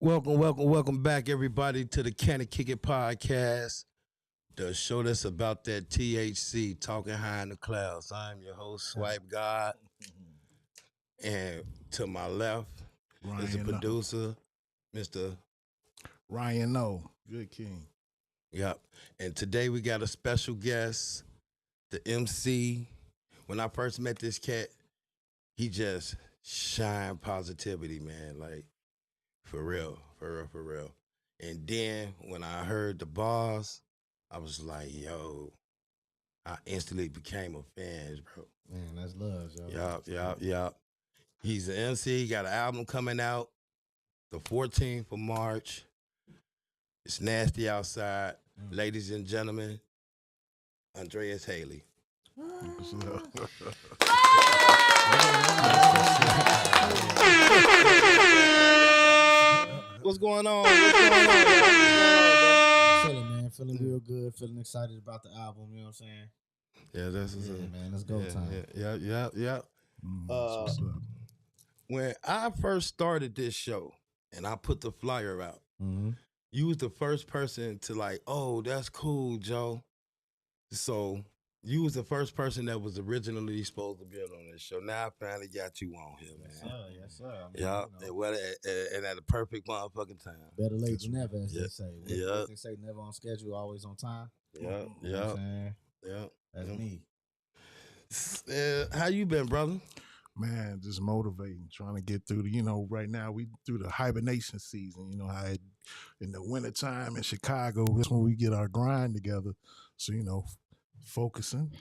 Welcome back, everybody, to the Can Kick It podcast, the show that's about that THC, talking high in the clouds. I'm your host, Swipe God, and to my left is the Ryan producer, Mr. Ryan O. Good King. Yep. And today we got a special guest, the MC. When I first met this cat, he just shined positivity, man. Like, for real. And then when I heard the bars, I was like, yo, I instantly became a fan, bro. Man, that's love, yo. Yup. He's an MC. He got an album coming out the 14th of March. It's nasty outside. Ladies and gentlemen, Andreas Haley. What's going on? Feeling, man. Feeling real good. Feeling excited about the album. You know what I'm saying? Yeah, that's what's Yeah, up. man. Let's go time. Yeah. What's up? When I first started this show and I put the flyer out, you was the first person to like, oh, that's cool, Joe. So you was the first person that was originally supposed to be on this show. Now I finally got you on here, man. Yes, sir. I mean, Yeah, and at the perfect motherfucking time. Better late than never, as Yeah. they say. Yeah. They say never on schedule, always on time. Yeah, You know what I'm saying? yeah. That's me. How you been, brother? Man, just motivating, trying to get through right now we through the hibernation season. How in the wintertime in Chicago, that's when we get our grind together. So, focusing,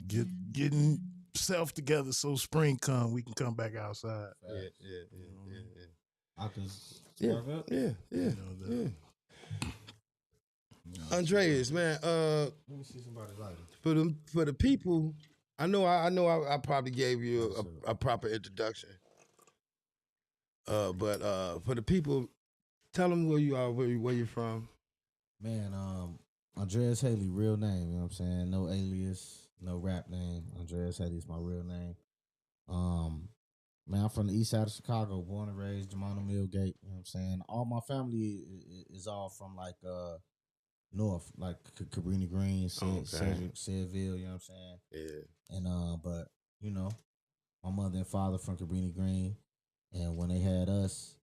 getting self together so spring come, we can come back outside. Yeah. I can spark up. Yeah. Andreas, man, Let me see somebody's lighter. for the people, I know I probably gave you a proper introduction. But for the people, tell them where you are, where you're from. Man, Andreas Haley, real name, you know what I'm saying? No alias, no rap name. Andreas Haley is my real name. Man, I'm from the east side of Chicago, born and raised, Jamona Millgate, you know what I'm saying? All my family is all from like north, like Cabrini Green, Sedville, you know what I'm saying? Yeah. And but, my mother and father from Cabrini Green, and when they had us,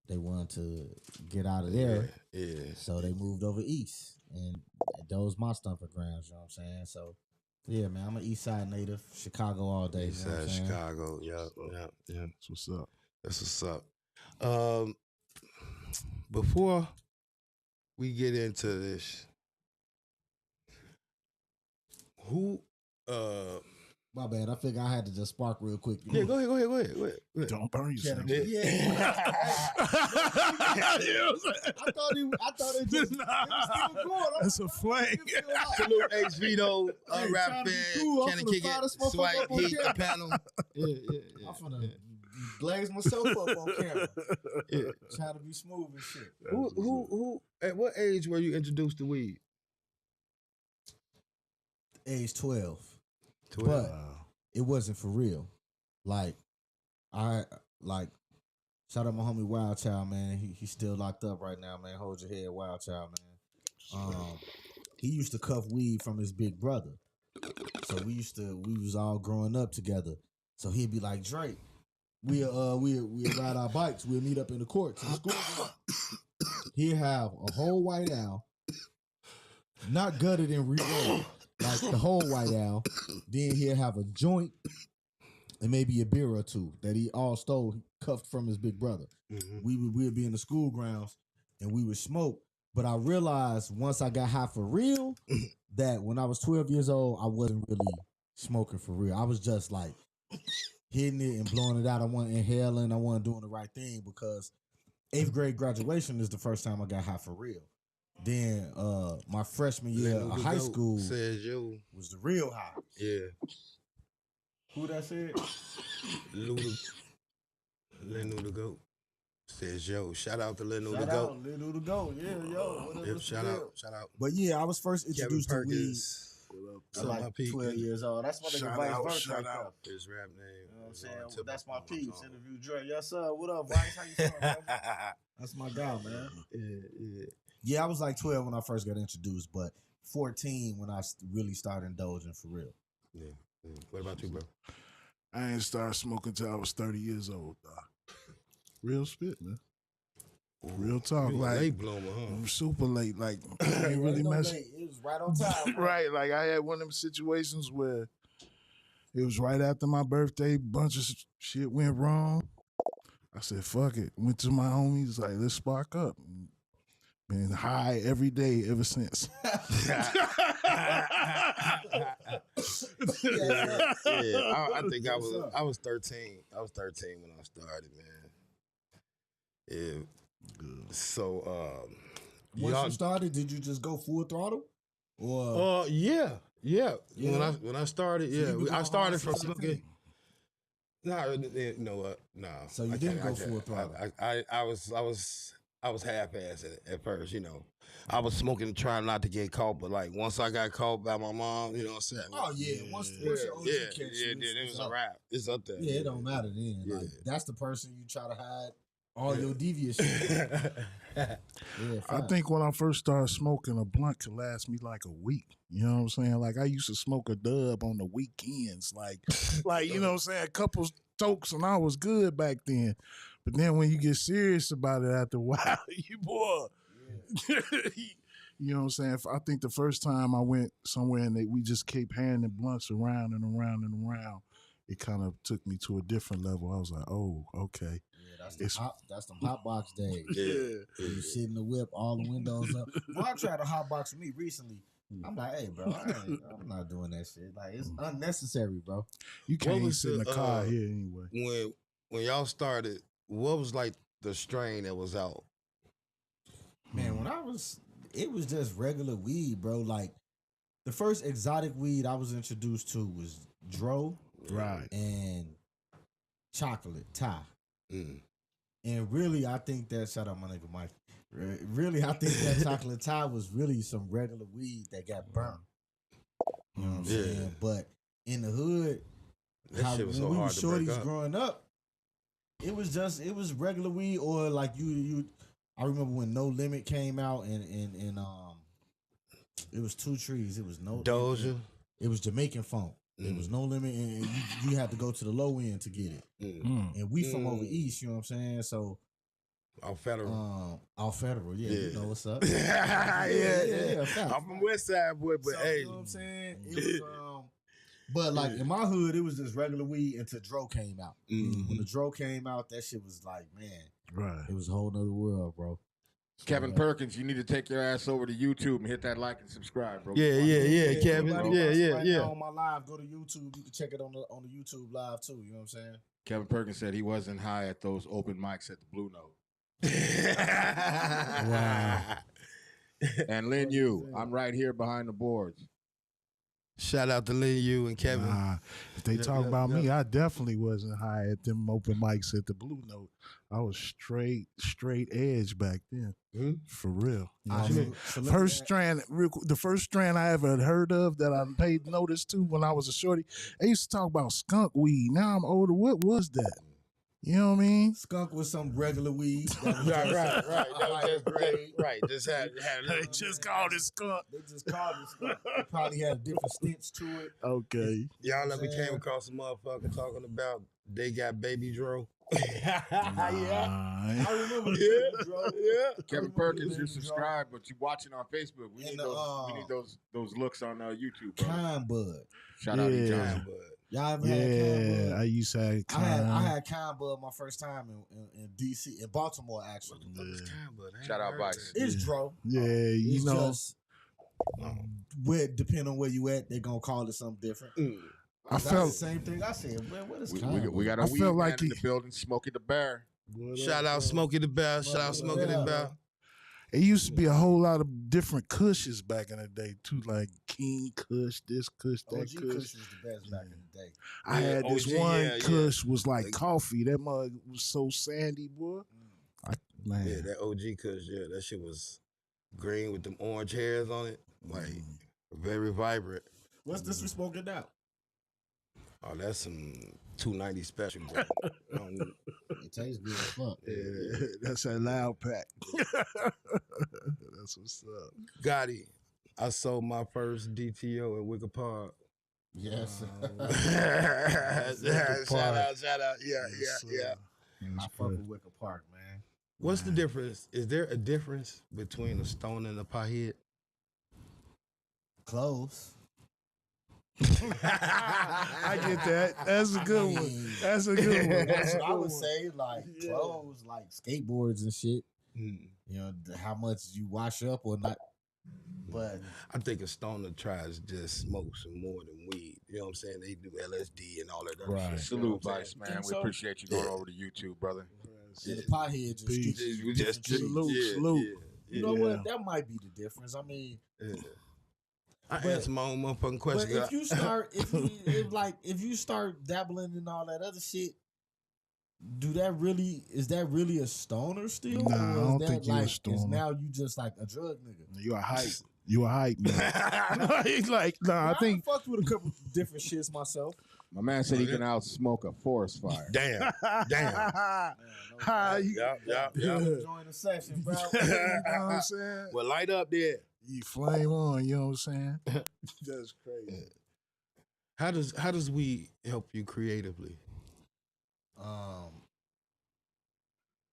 they wanted to get out of there. Yeah. So they moved over east, and those my stomping grounds. You know what I'm saying? So, yeah, man, I'm an East Side native, Chicago all day. East you know what I'm Side saying? Chicago. Yeah. That's what's up. That's what's up. Before we get into this, who My bad. I figured I had to just spark real quick. Yeah, go ahead. Don't burn yourself. Yeah. I thought it just it was still going. That's a flame. Salute H Vito, Hey, rap trying to be fan, cool. I'm Can finna Kick fire It, this motherfucker Swipe, up on Heat, camera. panel. Yeah. I'm finna glaze myself up on camera. Yeah. Trying to be smooth and shit. Who? At what age were you introduced to weed? Age 12. 12. But it wasn't for real. Like, shout out my homie Wild Child, man. He's still locked up right now, man. Hold your head, Wild Child, man. He used to cuff weed from his big brother. So we was all growing up together. So he'd be like, Drake, we'll ride our bikes, we'll meet up in the courts in school. He'd have a whole white owl, not gutted and re-rolled, like the whole white owl. Then he'll have a joint and maybe a beer or two that he all stole, cuffed from his big brother. Mm-hmm. We'd be in the school grounds and we would smoke. But I realized once I got high for real that when I was 12 years old, I wasn't really smoking for real. I was just like hitting it and blowing it out. I wasn't inhaling. I wasn't doing the right thing because 8th grade graduation is the first time I got high for real. Then my freshman year of high school says you was the real high. Yeah. Who that said? Lenu the Goat says yo. Shout out to Lenu the Shout Goat. out, Lil' the Goat. Yeah, yo. Yep, shout out. But yeah, I was first Kevin introduced to weed Perkins. at like 12 years old. That's my nigga Shout Vice out, Versa shout right out. there. His rap name. You know what I'm saying? That's my piece. Interview Dre. Yes, sir. What up, Vice? How you feeling, brother? That's my guy, man. Yeah. Yeah, I was like 12 when I first got introduced, but 14 when I really started indulging for real. Yeah. What about you, bro? I ain't started smoking till I was 30 years old, dog. Real spit, man. Real talk. You a Like, late bloomer, huh? I'm super late. Like, I ain't really messing. It was right on time. Bro. Right. Like, I had one of them situations where it was right after my birthday. Bunch of shit went wrong. I said, fuck it. Went to my homies, like, let's spark up. Been high every day ever since. Yeah, I think I was 13. I was 13 when I started, man. Yeah. So Once you started, did you just go full throttle? Or yeah. When I started, I started from smoking. No, you know what? No. So you didn't go full throttle. I was half-assed at first, you know. I was smoking, trying not to get caught, but like once I got caught by my mom, you know what I'm saying? Oh yeah, once your OG catch you, then it was a wrap. It's up there. Yeah, it don't matter then. Yeah. Like that's the person you try to hide all your devious shit. I think when I first started smoking, a blunt could last me like a week. You know what I'm saying? Like I used to smoke a dub on the weekends, like you know what I'm saying, a couple tokes, and I was good back then. But then when you get serious about it after a while, you boy. Yeah. You know what I'm saying? I think the first time I went somewhere and we just kept handing blunts around and around and around, it kind of took me to a different level. I was like, oh, okay. Yeah, that's them hot box days. Yeah. You sit in the whip, all the windows up. When I tried to hot box with me recently, I'm like, hey, bro, I'm not doing that shit. Like, it's unnecessary, bro. You can't sit in the car here anyway. When y'all started, what was like the strain that was out? Man, it was just regular weed, bro. Like, the first exotic weed I was introduced to was Dro. Right. And chocolate, Thai. Mm. And really, I think that, shout out my nigga Mike. Really, I think that chocolate Thai was really some regular weed that got burnt. You know what I'm saying? But in the hood, that shit was so hard to break up. Growing up, it was regular weed, or like you. I remember when No Limit came out, and it was two trees. It was Doja. It was Jamaican funk. It was No Limit, and you had to go to the low end to get it. And we from over east, you know what I'm saying? So Off Federal. Off Federal, yeah. You know what's up. yeah. I'm from West Side, boy, but so, hey. You know what I'm saying? It was, but like in my hood, it was just regular weed until Dro came out. When the Dro came out, that shit was like, man. Right. It was a whole nother world, bro. Kevin Perkins, you need to take your ass over to YouTube and hit that like and subscribe, bro. Yeah, Kevin. Yeah. On my live, go to YouTube. You can check it on the YouTube live too. You know what I'm saying? Kevin Perkins said he wasn't high at those open mics at the Blue Note. Wow. And Lin Yu, I'm right here behind the boards. Shout out to Lin Yu and Kevin. If they talk about me, I definitely wasn't high at them open mics at the Blue Note. I was straight edge back then. For real. You know the first strand I ever heard of that I paid notice to when I was a shorty, they used to talk about skunk weed. Now I'm older. What was that? You know what I mean? Skunk was some regular weed. Right. Just had they just called it skunk. They just called it skunk. They probably had a different stench to it. Okay. Y'all ever came across a motherfucker talking about they got baby Dro? I remember Dro. Yeah. Kevin Perkins, you subscribe, but you watching on Facebook. We need those looks on YouTube, bro. Kind Bud. Shout out to John Bud. Y'all ever had Kind Bud? I used to have Kind. I had Kind Bud my first time in DC, in Baltimore, actually. Shout out Vice. It's Dro. Yeah, you know. Just, depending on where you at, they gonna call it something different. I felt the same thing. I said, man, what is Kind? We got a weed man in the building, Smokey the Bear. Shout out Smokey the Bear. Shout out Smokey the Bear. It used to be a whole lot of different Kushes back in the day too, like King Kush, this Kush, that OG Kush. was the best back in the day. I had this one Kush was like coffee. That mug was so sandy, boy. Man. Yeah, that OG Kush, that shit was green with them orange hairs on it, like very vibrant. What's this we smoking now? Oh, that's some 290 special, bro. It tastes good as fuck. Yeah, that's that loud pack. That's what's up. Gotti, I sold my first DTO at Wicker Park. Yes. Shout out. Yeah. I fuck with Wicker Park, man. What's the difference? Is there a difference between a stone and a pothead? Close. I get that. That's a good one. That's a good one. That's what I would say. Like clothes, like skateboards and shit. You know how much you wash up or not. But I think a stoner tries to just smoke some more than weed. You know what I'm saying? They do LSD and all that other Right. shit. Salute, Vice, man. We so? appreciate you going over to YouTube, brother. and the pothead just Peace. streets. Salute. You know what? That might be the difference. I mean, I But- answer my own motherfucking but question. if you start, if you start dabbling in all that other shit, is that really a stoner still? Nah, I Or is don't that think you a like, stoner. Is now you just like a drug nigga? You a hype. You a hype man. He's like, nah, I think. fucked with a couple different shits myself. My man said he can outsmoke a forest fire. Damn. Hi, Yup. Join the session, bro. You know what I'm saying? Well, light up there. You flame on, you know what I'm saying? That's crazy. How does we help you creatively?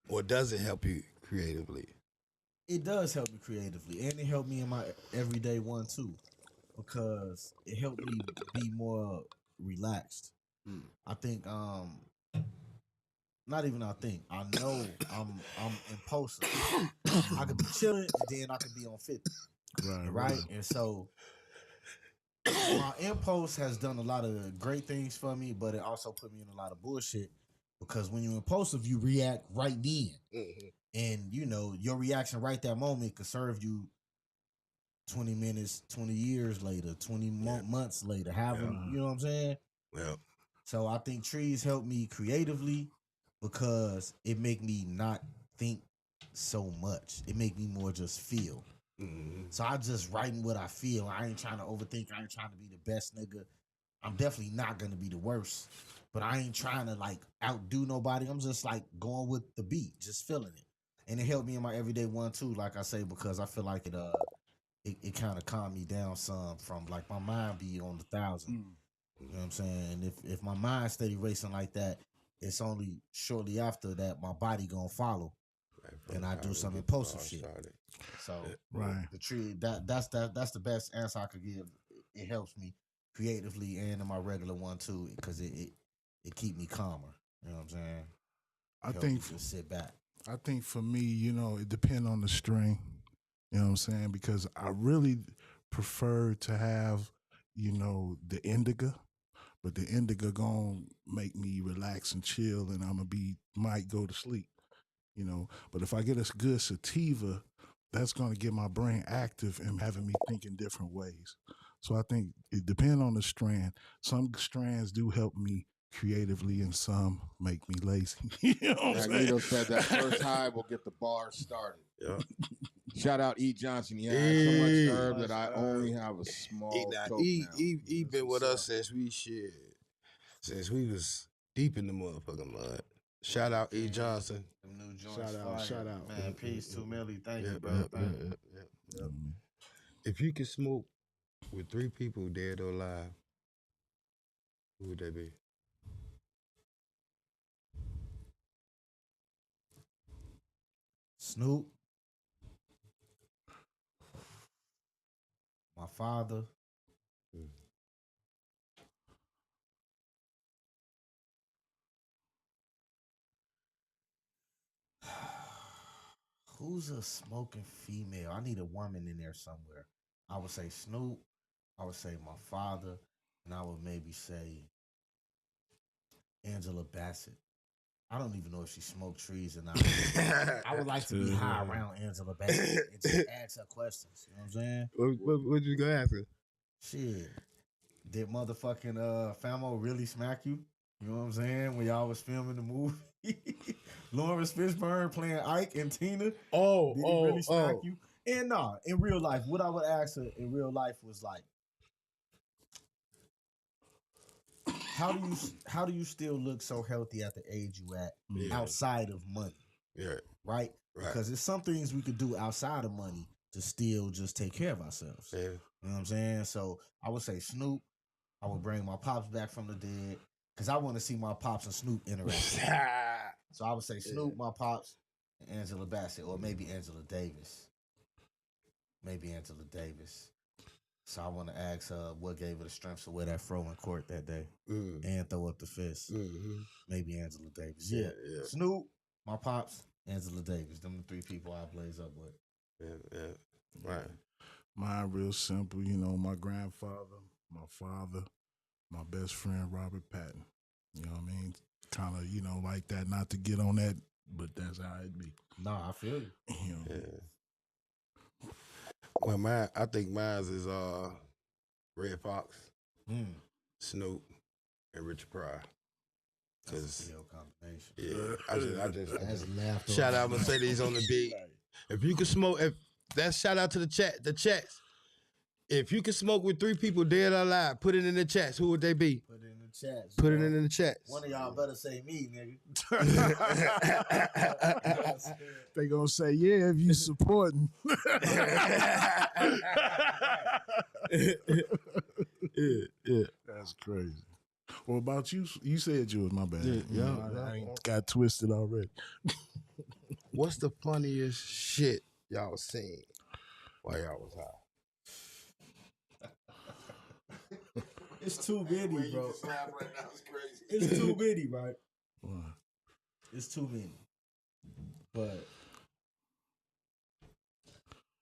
Or does it help you creatively? It does help me creatively, and it helped me in my everyday one too, because it helped me be more relaxed. I think, not even I think, I know I'm impulsive. I could be chilling, and then I could be on 50, right? And so my impulse has done a lot of great things for me, but it also put me in a lot of bullshit. Because when you're impulsive, you react right then. And, you know, your reaction right that moment could serve you 20 minutes, 20 years later, 20 months later, you know what I'm saying? Well, So I think trees help me creatively because it make me not think so much. It make me more just feel. So I just writing what I feel. I ain't trying to overthink. I ain't trying to be the best nigga. I'm definitely not going to be the worst. But I ain't trying to like outdo nobody. I'm just like going with the beat, just feeling it. And it helped me in my everyday one too, like I say, because I feel like it kind of calmed me down some from like my mind be on 1,000. You know what I'm saying? And if my mind steady racing like that, it's only shortly after that my body gonna follow. And I do some impulsive shit. So the tree that's the best answer I could give. It helps me creatively and in my regular one too, because it keep me calmer. You know what I'm saying? I think just sit back. I think for me, you know, it depends on the string. You know what I'm saying? Because I really prefer to have, you know, the indica, but the indica gonna make me relax and chill, and might go to sleep. You know, but if I get a good sativa, that's gonna get my brain active and having me think in different ways. So I think it depends on the strand. Some strands do help me creatively, and some make me lazy. You know what I'm saying? Magneto said that first high will get the bar started. Yeah. Shout out E. Johnson. He has so much herb that I only have a small toke now. He been with us since we was deep in the motherfucking mud. Shout out E. Johnson. Shout out. Man, peace to Millie. Thank you, bro. If you could smoke with 3 people, dead or alive, who would they be? Snoop, my father, who's a smoking female? I need a woman in there somewhere. I would say Snoop. I would say my father, and I would maybe say Angela Bassett. I don't even know if she smoked trees or not. I would like to be high around Angela Bassett and just ask her questions. You know what I'm saying? What you gonna ask her? Shit. Did motherfucking Famo really smack you? You know what I'm saying? When y'all was filming the movie. Lawrence Fishburne playing Ike and Tina. Did he really smack you? And nah, in real life, what I would ask her in real life was like, how do you still look so healthy at the age you at outside of money? Yeah. Right? Because there's some things we could do outside of money to still just take care of ourselves. Yeah. You know what I'm saying? So I would say Snoop. I would bring my pops back from the dead because I want to see my pops and Snoop interact. So I would say Snoop, my pops, and Angela Bassett, or maybe Angela Davis. So I want to ask her what gave her the strength to wear that fro in court that day and throw up the fist. Mm-hmm. Maybe Angela Davis. Yeah. Snoop, my pops, Angela Davis. Them the three people I blaze up with. Yeah. Right. Mine real simple, you know, my grandfather, my father, my best friend, Robert Patton. You know what I mean? Kind of, you know, like that, not to get on that, but that's how it be. Nah, I feel you. You know? Yeah. Well, I think mine is Red Fox, Snoop, and Richard Pryor. That's a combination. Yeah, I just laughed. Shout out Mercedes on the beat. If you can smoke, that's shout out to the chats. If you can smoke with 3 people dead or alive, put it in the chats. Who would they be? Put it in the chats. Put it in the chats. One of y'all better say me, nigga. They gonna say, yeah, if you supporting. Yeah. That's crazy. What about you? You said yours, my bad. Yeah. I ain't got twisted already. What's the funniest shit y'all seen while y'all was high? It's too many, bro. Right now is crazy. It's too many, right? What? It's too many. But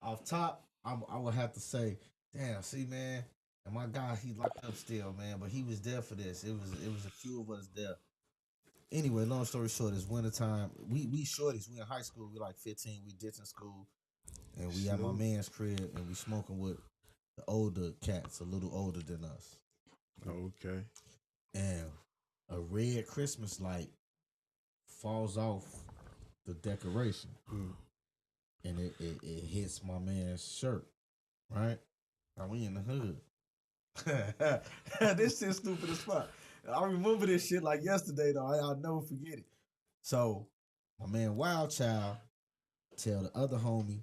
off top, I would have to say, damn, see, man, and my guy, he locked up still, man, but he was there for this. It was a few of us there. Anyway, long story short, it's wintertime. We shorties, we in high school, we like 15, we ditching school, and we at my man's crib, and we smoking with the older cats, a little older than us. Okay. And a red Christmas light falls off the decoration. And it hits my man's shirt. Right? Now we in the hood. This shit stupid as fuck. I remember this shit like yesterday though. I'll never forget it. So my man Wild Child tell the other homie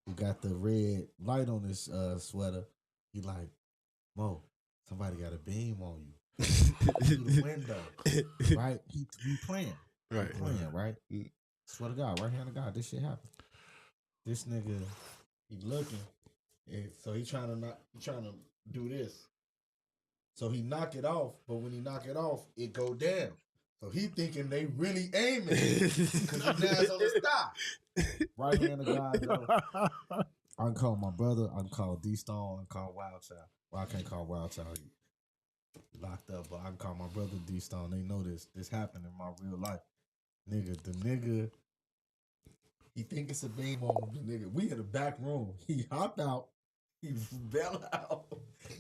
who got the red light on his sweater, he like, Mo, somebody got a beam on you. Through the window. Right? He playing. Right. He playing, right? Swear to God, right hand of God, this shit happened. This nigga, he looking. And so he trying to do this. So he knock it off, but when he knock it off, it go down. So he thinking they really aiming because his ass on the stop. Right hand of God, though. I can call my brother. I can call D-Stone. I can call Wild Child. Well, I can't call Wild Child. He locked up, but I can call my brother D-Stone. They know this happened in my real life. The nigga, he think it's a beam on him. The nigga, we in the back room. He hopped out. He fell out.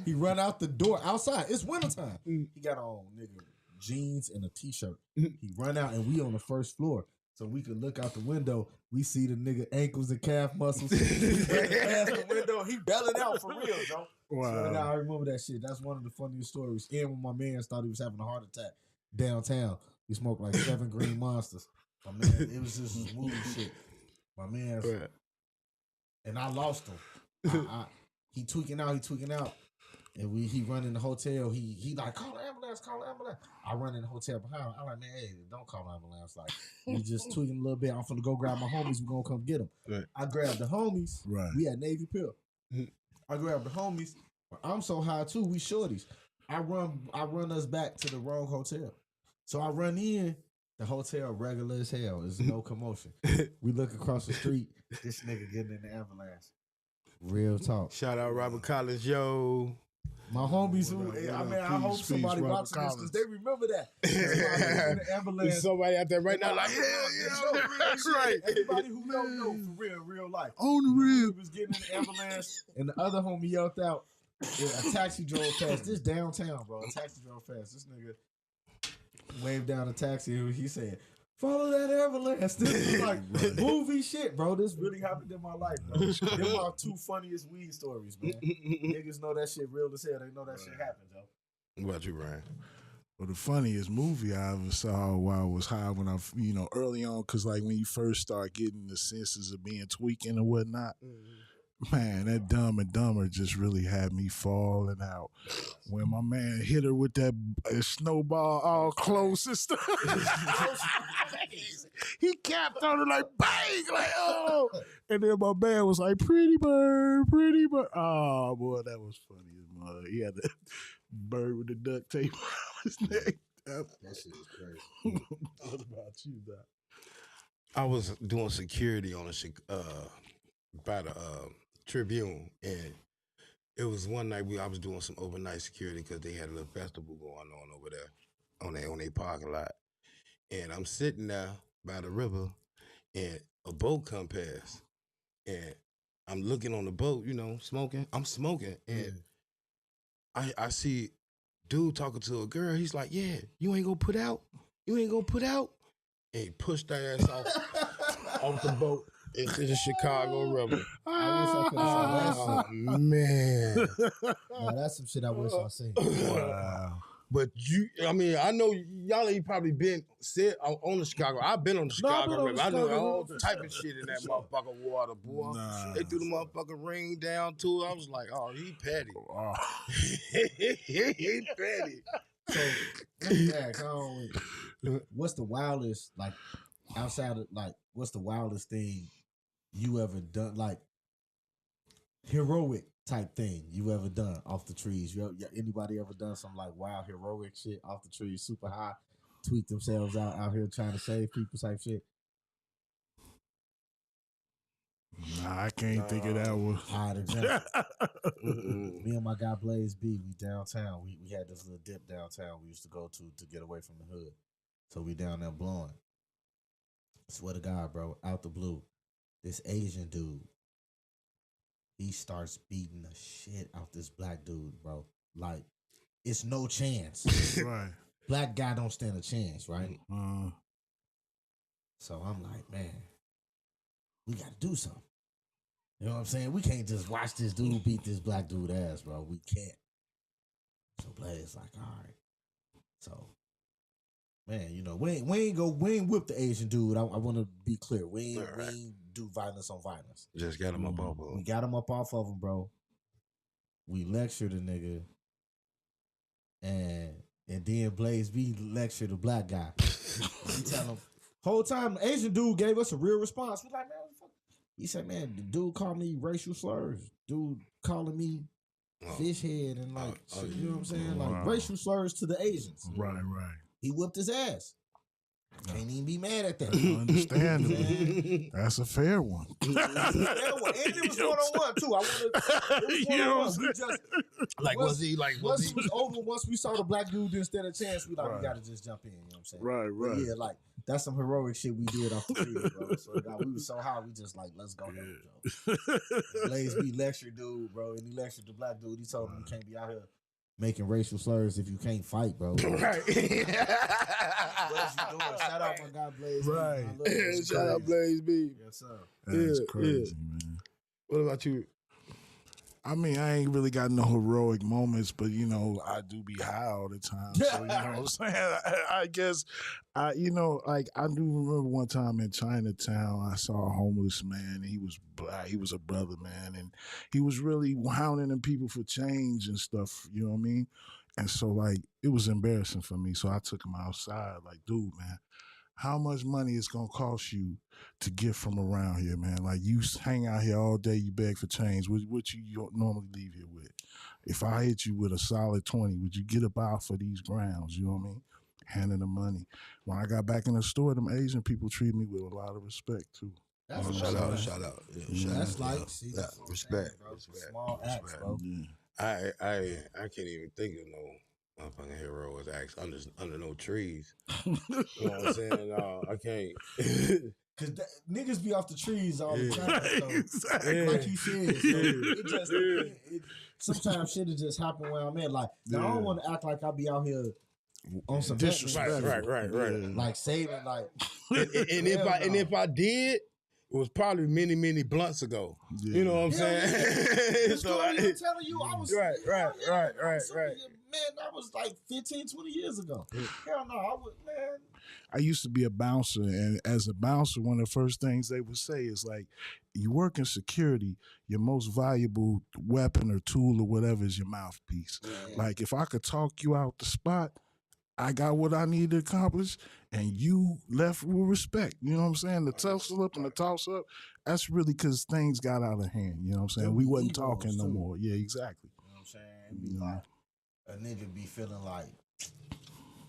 He run out the door outside. It's wintertime. He got on, nigga, jeans and a t-shirt. He run out and we on the first floor. So we could look out the window. We see the nigga ankles and calf muscles. He past the window. He belling out for real, Joe. Wow. I remember that shit. That's one of the funniest stories. And when my man thought he was having a heart attack downtown, we smoked like 7 green monsters. My man, it was just this movie shit. My man, and I lost him. He tweaking out. And he run in the hotel. He like, call the ambulance. I run in the hotel behind him. I'm like, man, hey, don't call the ambulance. Like, we just tweaking a little bit. I'm finna go grab my homies. We gonna come get them. Right. I grabbed the homies. Right. We at Navy Pier. I grabbed the homies. I'm so high too. We shorties. I run us back to the wrong hotel. So I run in. The hotel regular as hell. There's no commotion. We look across the street. This nigga getting in the ambulance. Real talk. Shout out Robert Collins, yo. My homies who, I hope somebody watching this because they remember that. In the ambulance. There's somebody out there right now like, yeah, right. Everybody who don't know for real life. On the real. He was getting in the ambulance and the other homie yelled out. A taxi drove past. This downtown, bro. A taxi drove past. This nigga waved down a taxi and he said, follow that ambulance. This is like movie shit, bro. This really happened in my life, bro. They're my 2 funniest weed stories, man. Niggas know that shit real as hell. They know that shit happened, yo. What about you, Ryan? Well, the funniest movie I ever saw while I was high when I, early on, because like when you first start getting the senses of being tweaking and whatnot, man, that Dumb and Dumber just really had me falling out. When my man hit her with that snowball all close and stuff. He capped on her like bang, like oh. And then my man was like, pretty bird, pretty bird. Oh boy, that was funny as mud. He had the bird with the duct tape on his neck. That shit is crazy. What about you, Doc? I was doing security on by the Tribune, and it was one night I was doing some overnight security because they had a little festival going on over there on their parking lot, and I'm sitting there by the river, and a boat come past, and I'm looking on the boat, smoking. I'm smoking, and I see dude talking to a girl. He's like, "Yeah, you ain't gonna put out. You ain't gonna put out." And he pushed that ass off the boat into the Chicago River. I wish I could have seen that shit. Oh man, No, that's some shit I wish I seen. Wow. But I know y'all ain't probably been on the Chicago. I've been on the Chicago River. I know all type of shit in that motherfucking water, boy. Nah. They threw the motherfucking ring down to it. I was like, oh, he petty. Oh. He petty. So, let me ask, what's the wildest, like, outside of, like, what's the wildest thing you ever done, like, heroic type thing you ever done off the trees? Anybody ever done some, like, wild heroic shit off the trees, super high, tweak themselves out here trying to save people type shit? Nah, I can't think of that one. All right, example. Me and my guy Blaze B, we downtown. We had this little dip downtown we used to go to get away from the hood. So we down there blowing. Swear to God, bro, out the blue, this Asian dude, he starts beating the shit out this black dude, bro. Like, it's no chance. Right. Black guy don't stand a chance, right? Uh, So I'm like, man, we got to do something. You know what I'm saying? We can't just watch this dude beat this black dude ass, bro. We can't. So Blaze like, all right. So, man, we ain't whip the Asian dude. I want to be clear. We ain't do violence on violence. Just got him up off of him. We got him up off of him, bro. We lectured the nigga. And then Blaze B lectured the black guy. We tell him, whole time the Asian dude gave us a real response. We like, man, what the fuck? He said, man, the dude called me racial slurs. Dude calling me fish head and like, you know what I'm saying? Like racial slurs to the Asians. right. He whooped his ass. Can't even be mad at that. Understandable. That's a fair one. And it was one-on-one too. Was he once it was over, once we saw the black dude didn't stand a chance, we gotta just jump in, you know what I'm saying? Right. But yeah, like that's some heroic shit we did off the field, bro. So we was so high, we just like, let's go, Joe. Blaze B lectured dude, bro, and he lectured the black dude. He told him you can't be out here making racial slurs if you can't fight, bro. Right. What is you doing? Shout out my guy Blaze B. Right. Shout out Blaze B. Yes, sir. That's crazy, man. What about you? I mean, I ain't really got no heroic moments, but I do be high all the time. So you know what I'm saying? I guess I do remember one time in Chinatown, I saw a homeless man, and he was black. He was a brother, man, and he was really hounding people for change and stuff. You know what I mean? And so like it was embarrassing for me. So I took him outside, like, dude, man, how much money it's gonna cost you to get from around here, man? Like, you hang out here all day, you beg for change. What you normally leave here with? If I hit you with a solid 20, would you get about for these grounds? You know what I mean? Handing the money. When I got back in the store, them Asian people treated me with a lot of respect too. That's Shout out. Yeah, that's like respect. Small acts, bro. Yeah. I can't even think of no motherfucking heroic acts under no trees. You know what I'm saying? I can't. Cause niggas be off the trees all the time. So, Exactly. like you said, so it sometimes shit just happen where I'm at. Like, now I don't want to act like I be out here on some disrespect. Right. like saving, like. And if I did, it was probably many blunts ago. Yeah. You know what I'm saying? So I'm telling you, I was right. that was like 15, 20 years ago. Hell no, I would, man. I used to be a bouncer, and as a bouncer, one of the first things they would say is like, you work in security, your most valuable weapon or tool or whatever is your mouthpiece. Yeah. Like, if I could talk you out the spot, I got what I need to accomplish, and you left with respect. You know what I'm saying? The tussle up and the toss up, that's really because things got out of hand. You know what I'm saying? We wasn't talking no more. Yeah, exactly. You know what I'm saying? It'd be like, a nigga be feeling like,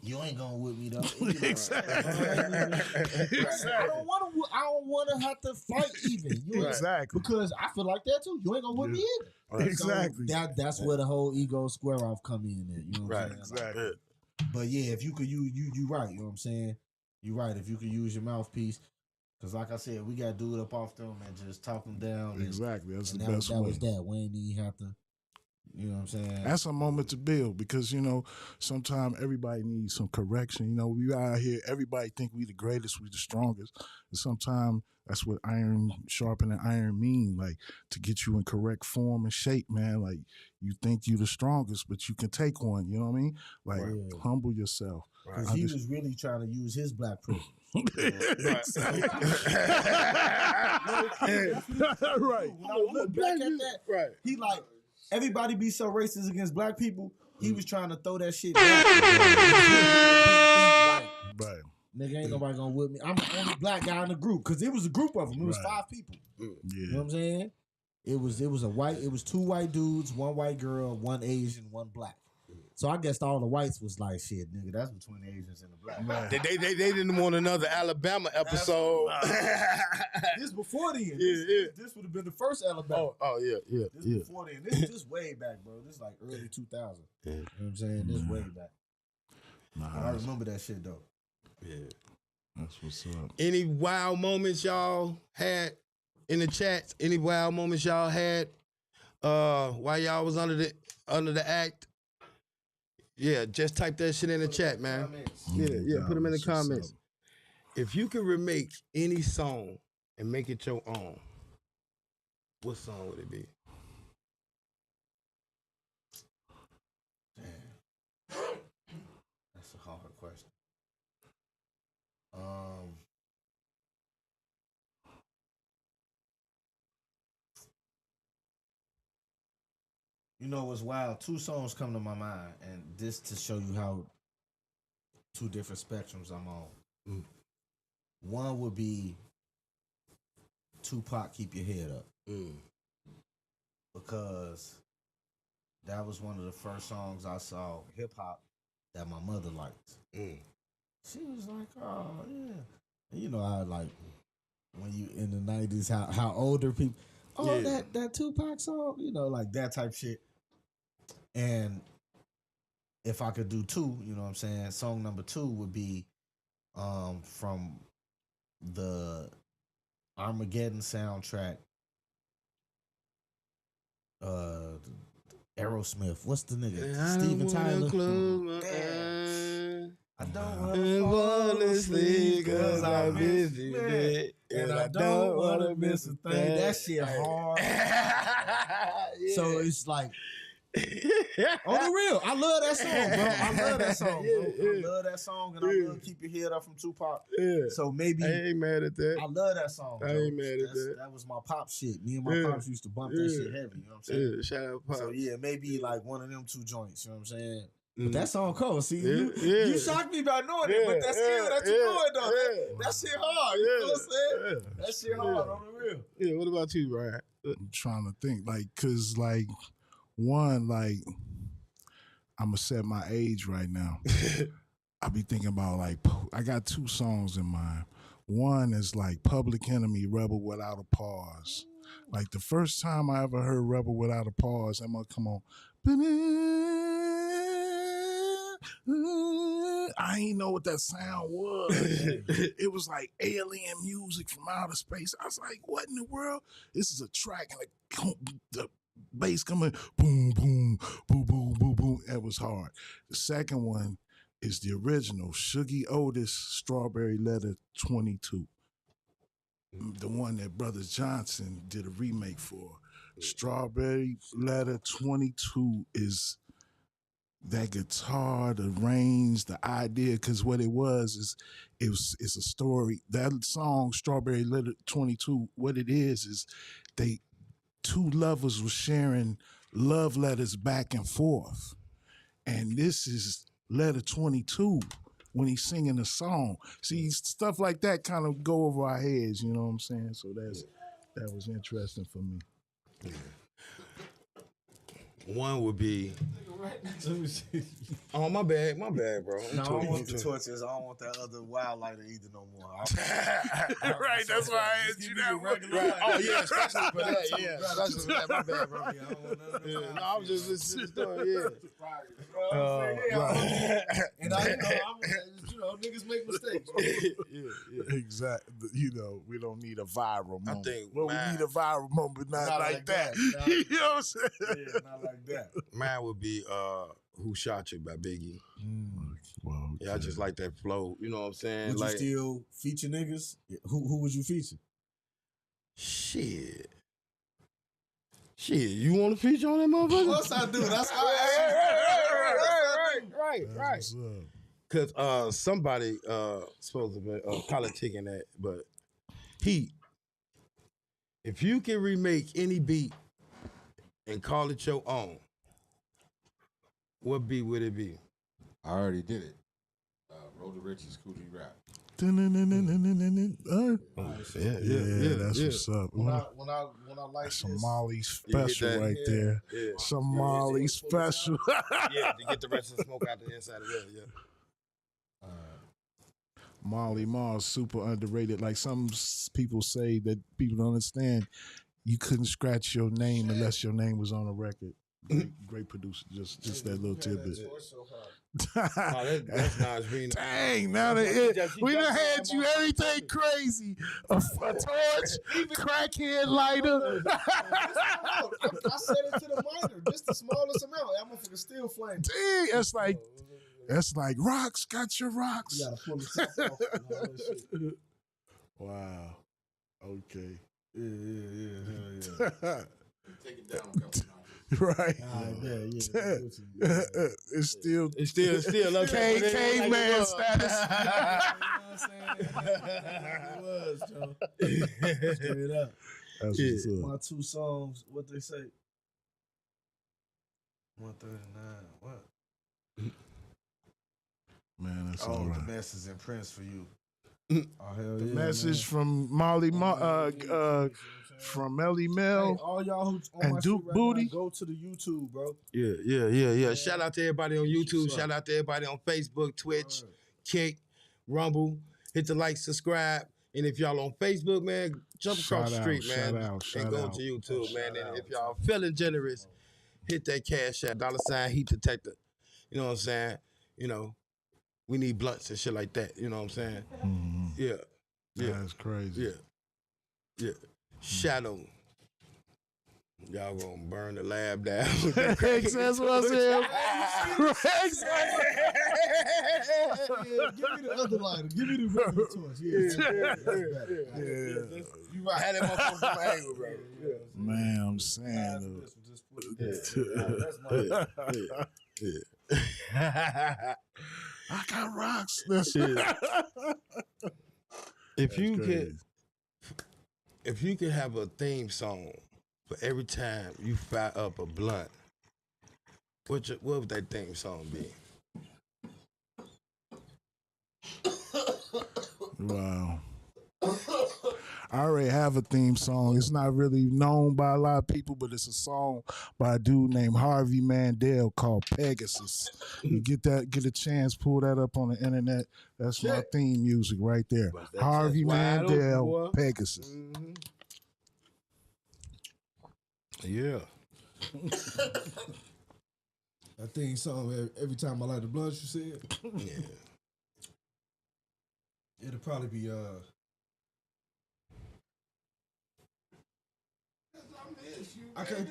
you ain't gonna whip me though. Exactly. I don't want to have to fight even. Exactly. Because I feel like that too. You ain't gonna whip me either. Exactly. So that's where the whole ego square off come in there. You know what I'm saying? Exactly. Like, but yeah, if you could you right. You know what I'm saying? You right. If you could use your mouthpiece, because like I said, we got to do it up off them and just talk them down. Exactly. That's and the that best was, that way. was that. We ain't even have to. You know what I'm saying? That's a moment to build because, sometimes everybody needs some correction. We out here, everybody think we the greatest, we the strongest. And sometimes that's what iron sharpening iron mean, like to get you in correct form and shape, man. Like you think you the strongest, but you can take one, you know what I mean? Like humble yourself. Because he was really trying to use his black privilege. Right. When I look back at that, he like, everybody be so racist against black people. He was trying to throw that shit back. Right. Nigga, ain't nobody gonna whip me. I'm the only black guy in the group because it was a group of them. It was 5 people. Yeah. You know what I'm saying? It was 2 white dudes, 1 white girl, 1 Asian, 1 black. So I guess all the whites was like, shit, nigga, that's between the Asians and the black. Right. They didn't want another Alabama episode. This before then. This would have been the first Alabama. Oh yeah. This before then. This way back, bro. This like early 2000. You know what I'm saying? This way back. I remember that shit though. Yeah. That's what's up. Any wild moments y'all had in the chats? Any wild moments y'all had while y'all was under the act? Yeah, just type that shit in the chat, man. Yeah, put them in the comments. If you could remake any song and make it your own, what song would it be? Damn. That's a hard question. You know what's wild? 2 songs come to my mind, and this to show you how 2 different spectrums I'm on. One would be Tupac, Keep Your Head Up. Because that was one of the first songs I saw hip hop that my mother liked. She was like, oh yeah. And you know how like when you in the 90s, how older people, that Tupac song, like that type shit. And if I could do 2, you know what I'm saying, song number 2 would be from the Armageddon soundtrack, Aerosmith. What's the nigga? Steven Tyler. I don't want to sleep because I miss you, man. And I don't want to miss a thing. That shit hard. So it's like, on the real, I love that song, bro. I love that song, bro. I love that song, and I love Keep Your Head Up from Tupac. So maybe I ain't mad at that. I love that song. I ain't mad at that. That was my pop shit. Me and my pops used to bump that shit heavy. You know what I'm saying? Shout out Pop. So yeah, maybe like one of them 2 joints. You know what I'm saying? But that song cold. See, you shocked me by knowing it, but that's ill that you know it though. That shit hard. You know what I'm saying? That shit hard on the real. Yeah. What about you, Ryan? I'm trying to think, cause one, I'm gonna set my age right now. I be thinking about I got 2 songs in mind. One is Public Enemy, Rebel Without a Pause. Like the first time I ever heard Rebel Without a Pause, I'm gonna come on. I ain't know what that sound was. It was like alien music from outer space. I was like, what in the world? This is a track and the bass coming boom, boom, boom, boom, boom, boom. That was hard. The second one is the original Shuggy Otis Strawberry Letter 22. The one that Brothers Johnson did a remake for. Strawberry Letter 22 is that guitar, the range, the idea, because what it was is it's a story. That song, Strawberry Letter 22, what it is they two lovers were sharing love letters back and forth. And this is letter 22 when he's singing the song. See, stuff like that kind of go over our heads, you know what I'm saying? So that was interesting for me. One would be. Oh, my bad, bro. No, I don't want the torches. I don't want that other wild lighter either no more. Right, that's why I asked you that one. Right. Oh, yeah, especially for that. Yeah, especially for that. My bad, bro. No, I was just listening to the story, Right. And niggas make mistakes. Yeah. Exactly. We don't need a viral moment. We need a viral moment, but not like that. You know what I'm saying? Yeah, not like that. Mine would be Who Shot You by Biggie. Well, okay. Yeah, I just like that flow. You know what I'm saying? Would you still feature niggas? Who would you feature? Shit, you want to feature on that motherfucker? Of course I do. That's why Right. Because somebody supposed to be politicking that, but if you can remake any beat and call it your own, what beat would it be? I already did it. Roll the Richie's Coogee Rap. Yeah, that's what's up. When I like some Molly special right there. Yeah. Some Molly special. Yeah, to get the rest of the smoke out the inside of it. Yeah. Molly Mars super underrated. Like some people say that people don't understand. You couldn't scratch your name unless your name was on a record. Great producer. Just that little tidbit. That's nice. Dang, now we done had you everything crazy. A torch, crackhead lighter. I said it to the minor, just the smallest amount. That motherfucker still flame. Dang, that's like rocks. Got your rocks. You gotta pull the sets off and all that shit. Wow. Okay. Yeah. Take it down a couple notches. Right. It's still up caveman status. It was, Joe. Straight up. That's what's up. My two songs, what they say? 139. What? Man, that's all right. The message in Prince for you. Oh, hell The yeah, message man. from Molly, from Melly Mel, Hey, all y'all who on and my Duke shit right Booty. now, go to the YouTube, bro. Yeah. Shout out to everybody on YouTube. Shout out to everybody on Facebook, Twitch, Kick, Rumble. Hit the like, subscribe. And if y'all on Facebook, man, jump across the street, man. And go to YouTube, man. And if y'all feeling generous, hit that cash app, $ heat detector. You know what I'm saying? We need blunts and shit like that. You know what I'm saying? Mm-hmm. Yeah. That's crazy. Yeah. Shadow. Y'all gonna burn the lab down. Rex, that's what I said. Rex. Give me the other lighter. Give me the regular torch. Yeah. You right. Had that motherfucker from my angle, bro. Man, I'm saying. Just put it there. That's my I got rocks. If you could have a theme song for every time you fire up a blunt, what would that theme song be? Wow. I already have a theme song. It's not really known by a lot of people, but it's a song by a dude named Harvey Mandel called Pegasus. You get a chance, pull that up on the internet. That's my theme music right there. Harvey Mandel, Pegasus. Mm-hmm. Yeah. That thing song every time I light the blunt, you said? Yeah. It'll probably be I can't.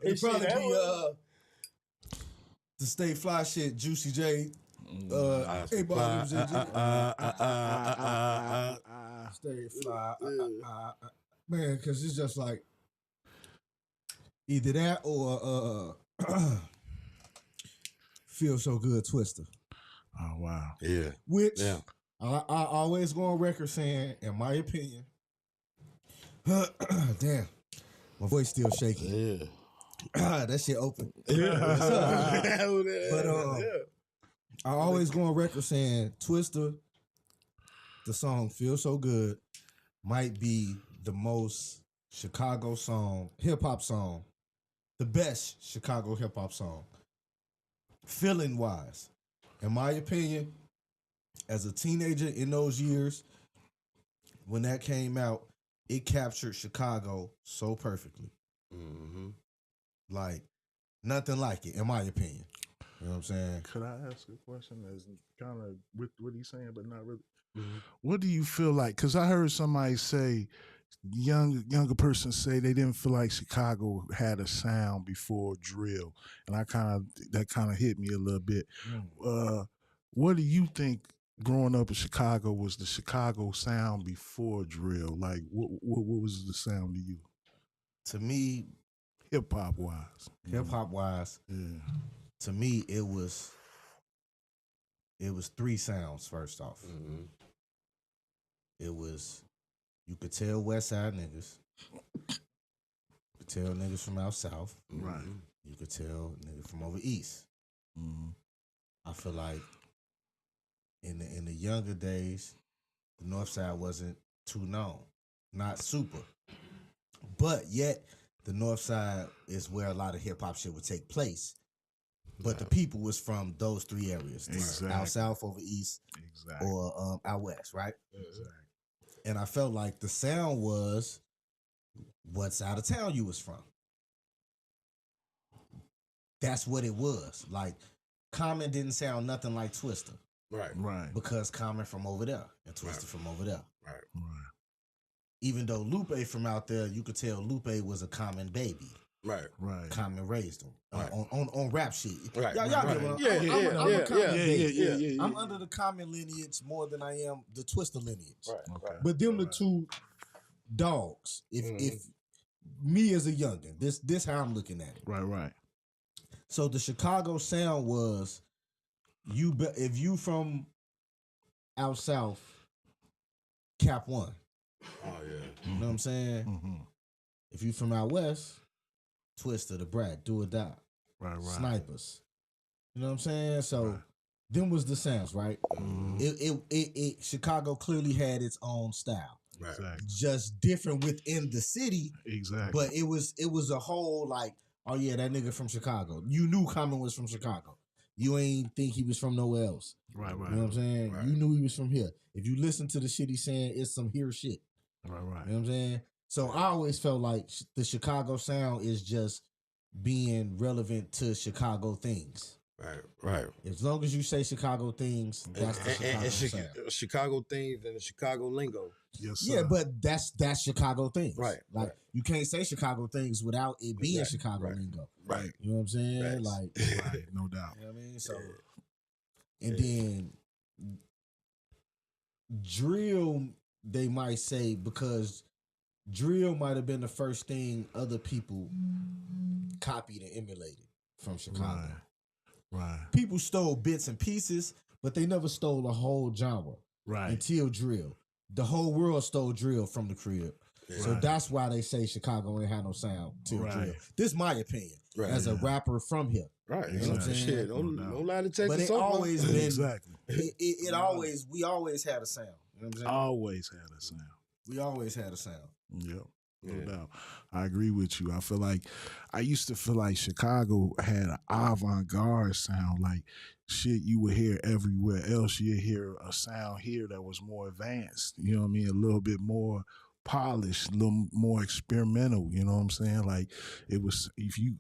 It'd probably be the Stay Fly shit, Juicy J. Stay Fly. Man, because it's just like Either that or Feel So Good Twister. Oh wow. Yeah. Which Yeah. I always go on record saying, in my opinion, damn, my voice still shaking. Yeah. That shit open. Yeah. But I always go on record saying Twister, the song Feel So Good, might be the most Chicago song, hip hop song, the best Chicago hip hop song. Feeling wise, in my opinion, as a teenager in those years, when that came out, it captured Chicago so perfectly. Mm-hmm. Like, nothing like it, in my opinion. You know what I'm saying? Could I ask a question that's kind of with what he's saying, but not really? Mm-hmm. What do you feel like? Because I heard somebody say, younger person say they didn't feel like Chicago had a sound before drill, and that kind of hit me a little bit. What do you think? Growing up in Chicago, was the Chicago sound before drill? Like, what was the sound to you, To me, hip hop wise? hip hop wise, Yeah. to me, it was three sounds. First off, Mm-hmm. it was, you could tell West Side niggas, you could tell niggas from out south, Right. you could tell niggas from over east. Mm-hmm. I feel like in the younger days, the North Side wasn't too known, not super, but yet the North Side is where a lot of hip hop shit would take place. But the people was from those three areas, Exactly. out south, over east, Exactly. or out west, right? Exactly. And I felt like the sound was what side of town you was from. That's what it was. Like, Common didn't sound nothing like Twister Right. Right. because Common from over there and Twister from over there. Right. Right. Even though Lupe from out there, you could tell Lupe was a Common baby. Right. Right. Common raised him Right. on rap shit. Right. Y'all Right. get what I'm, Yeah, I'm, yeah, I'm, yeah, I'm a Common yeah, baby. yeah. I'm under the Common lineage more than I am the Twister lineage. Right. Okay. Right. But them the two dogs. If me as a youngin, this how I'm looking at it. Right. Right. So the Chicago sound was if you from out south, Cap One. Oh yeah. You know what I'm saying? Mm-hmm. If you from out west, Twister, the Brat, Do or Die, Right. Right. Snipers. You know what I'm saying? So Right. them was the sounds, right? Mm-hmm. It Chicago clearly had its own style, Right. Exactly. just different within the city. Exactly. But it was a whole like, oh yeah, that nigga from Chicago. You knew Common was from Chicago. You ain't think he was from nowhere else. Right. Right. You know what I'm saying? Right. You knew he was from here. If you listen to the shit he's saying, it's some here shit. Right. Right. You know what I'm saying? So I always felt like the Chicago sound is just being relevant to Chicago things. Right. Right. As long as you say Chicago things, that's the Chicago sound. Chicago things and the Chicago lingo. Yes, sir. Yeah, but that's Chicago things. Right, Like, right. you can't say Chicago things without it being Right, Chicago right. lingo. Right. You know what I'm saying? Facts. Like, right. No doubt. you know what I mean? So, and then drill, they might say, because drill might have been the first thing other people copied and emulated from Chicago. Right. Right. People stole bits and pieces, but they never stole a whole genre Right. until drill. The whole world stole drill from the crib. Yeah. So Right. that's why they say Chicago ain't had no sound till Right. drill. This is my opinion Right. as a Yeah. rapper from here. Right. You know what I'm saying? Shit. No Don't doubt. lie to Texas. But it Oklahoma. always been Exactly. it always we always had a sound. You know what I'm saying? Always had a sound. We always had a sound. Yep. No Yeah. doubt. I agree with you. I used to feel like Chicago had an avant-garde sound. Like shit you would hear everywhere else. You'd hear a sound here that was more advanced. You know what I mean? A little bit more polished, a little more experimental. You know what I'm saying? Like it was,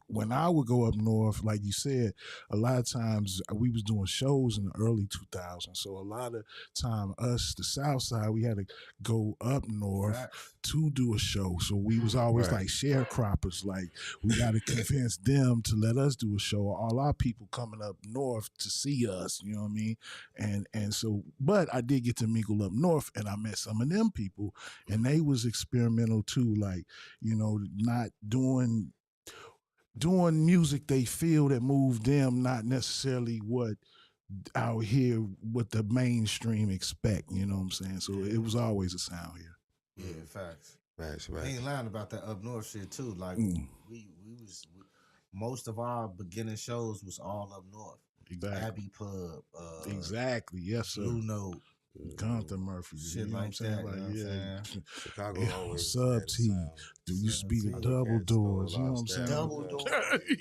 when I would go up north, like you said, a lot of times we was doing shows in the early 2000s. So a lot of time us, the South Side, we had to go up north to do a show. So we was always Right. like sharecroppers. Like we got to convince them to let us do a show. All our people coming up north to see us. You know what I mean? And so, but I did get to mingle up north, and I met some of them people, and they was experimental too. Like, you know, not doing doing music they feel that move them, not necessarily what out here what the mainstream expect. You know what I'm saying? So it was always a sound here. Yeah, facts. Facts, I ain't lying about that up north shit too. Like we most of our beginning shows was all up north. Exactly. Abbey Pub. Exactly. Yes, sir. Blue Note. Compton Murphy. Shit you know like what I'm saying? that. Like, You know what I'm saying? Chicago always Sub had a T. sound. There used to be the Sub-T. double Cats doors. stole You know our what I'm saying? style. Double doors.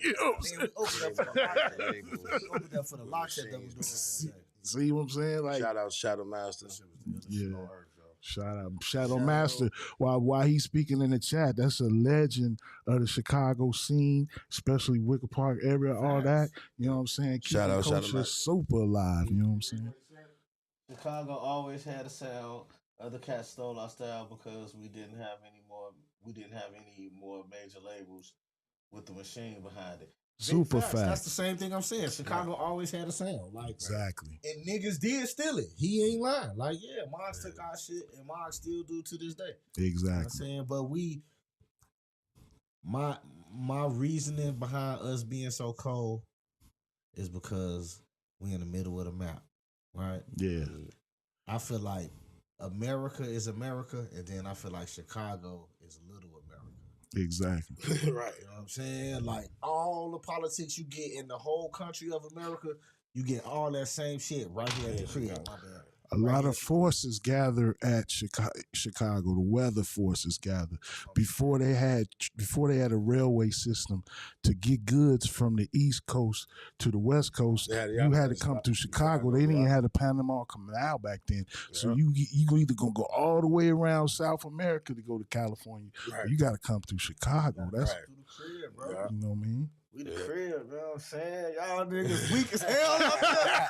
You know what I'm saying? Man, we opened up for the locks. We opened up for the locks at double doors. See what I'm saying? Like, Shout out Shadow Master. yeah. Shout out Shadow Master. While he's speaking in the chat, that's a legend of the Chicago scene, especially Wicker Park area, all that. You know what I'm saying? Shout Keeping out Shadow culture Master. super alive. You know what I'm saying? Chicago always had a sound. Other cats stole our style because we didn't have any more. We didn't have any more major labels with the machine behind it. Super facts. fast. That's the same thing I'm saying. Chicago always had a sound. Like Exactly. and niggas did steal it. He ain't lying. Like, yeah, Mogs took our shit and Mogs still do to this day. Exactly. You know what I'm saying? But my reasoning behind us being so cold is because we in the middle of the map. Right? Yeah. I feel like America is America, and then I feel like Chicago is Little America. Exactly. Right. You know what I'm saying? Like all the politics you get in the whole country of America, you get all that same shit right here at the crib. My bad. A lot of forces gather at Chicago. The weather forces gather before they had a railway system to get goods from the East Coast to the West Coast. You had to come through Chicago. They didn't even have the Panama Canal back then, so you either gonna go all the way around South America to go to California, or you got to come through Chicago. That's Through the crib, bro. you know what I mean. We the crib, you know what I'm saying? Y'all niggas weak as hell up there.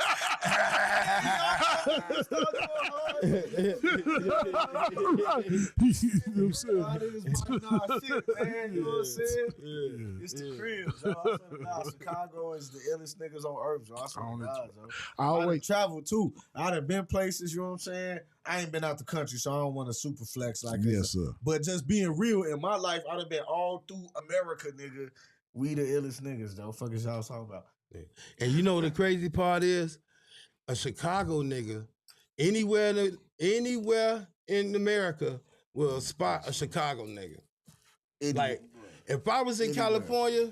You know what I'm saying? Y'all niggas running our shit, man. You know what I'm saying? Yeah. It's the crib, yo. I swear to God, Chicago is the illest niggas on earth, yo. I swear to God, yo. I I done always traveled too. I done been places, you know what I'm saying? I ain't been out the country, so I don't want to super flex like this. yes, sir. But just being real, in my life, I done been all through America, nigga. We the illest niggas, though. Fuck is y'all talking about? And you know what the crazy part is? A Chicago nigga, anywhere in America will spot a Chicago nigga. Like, if I was in California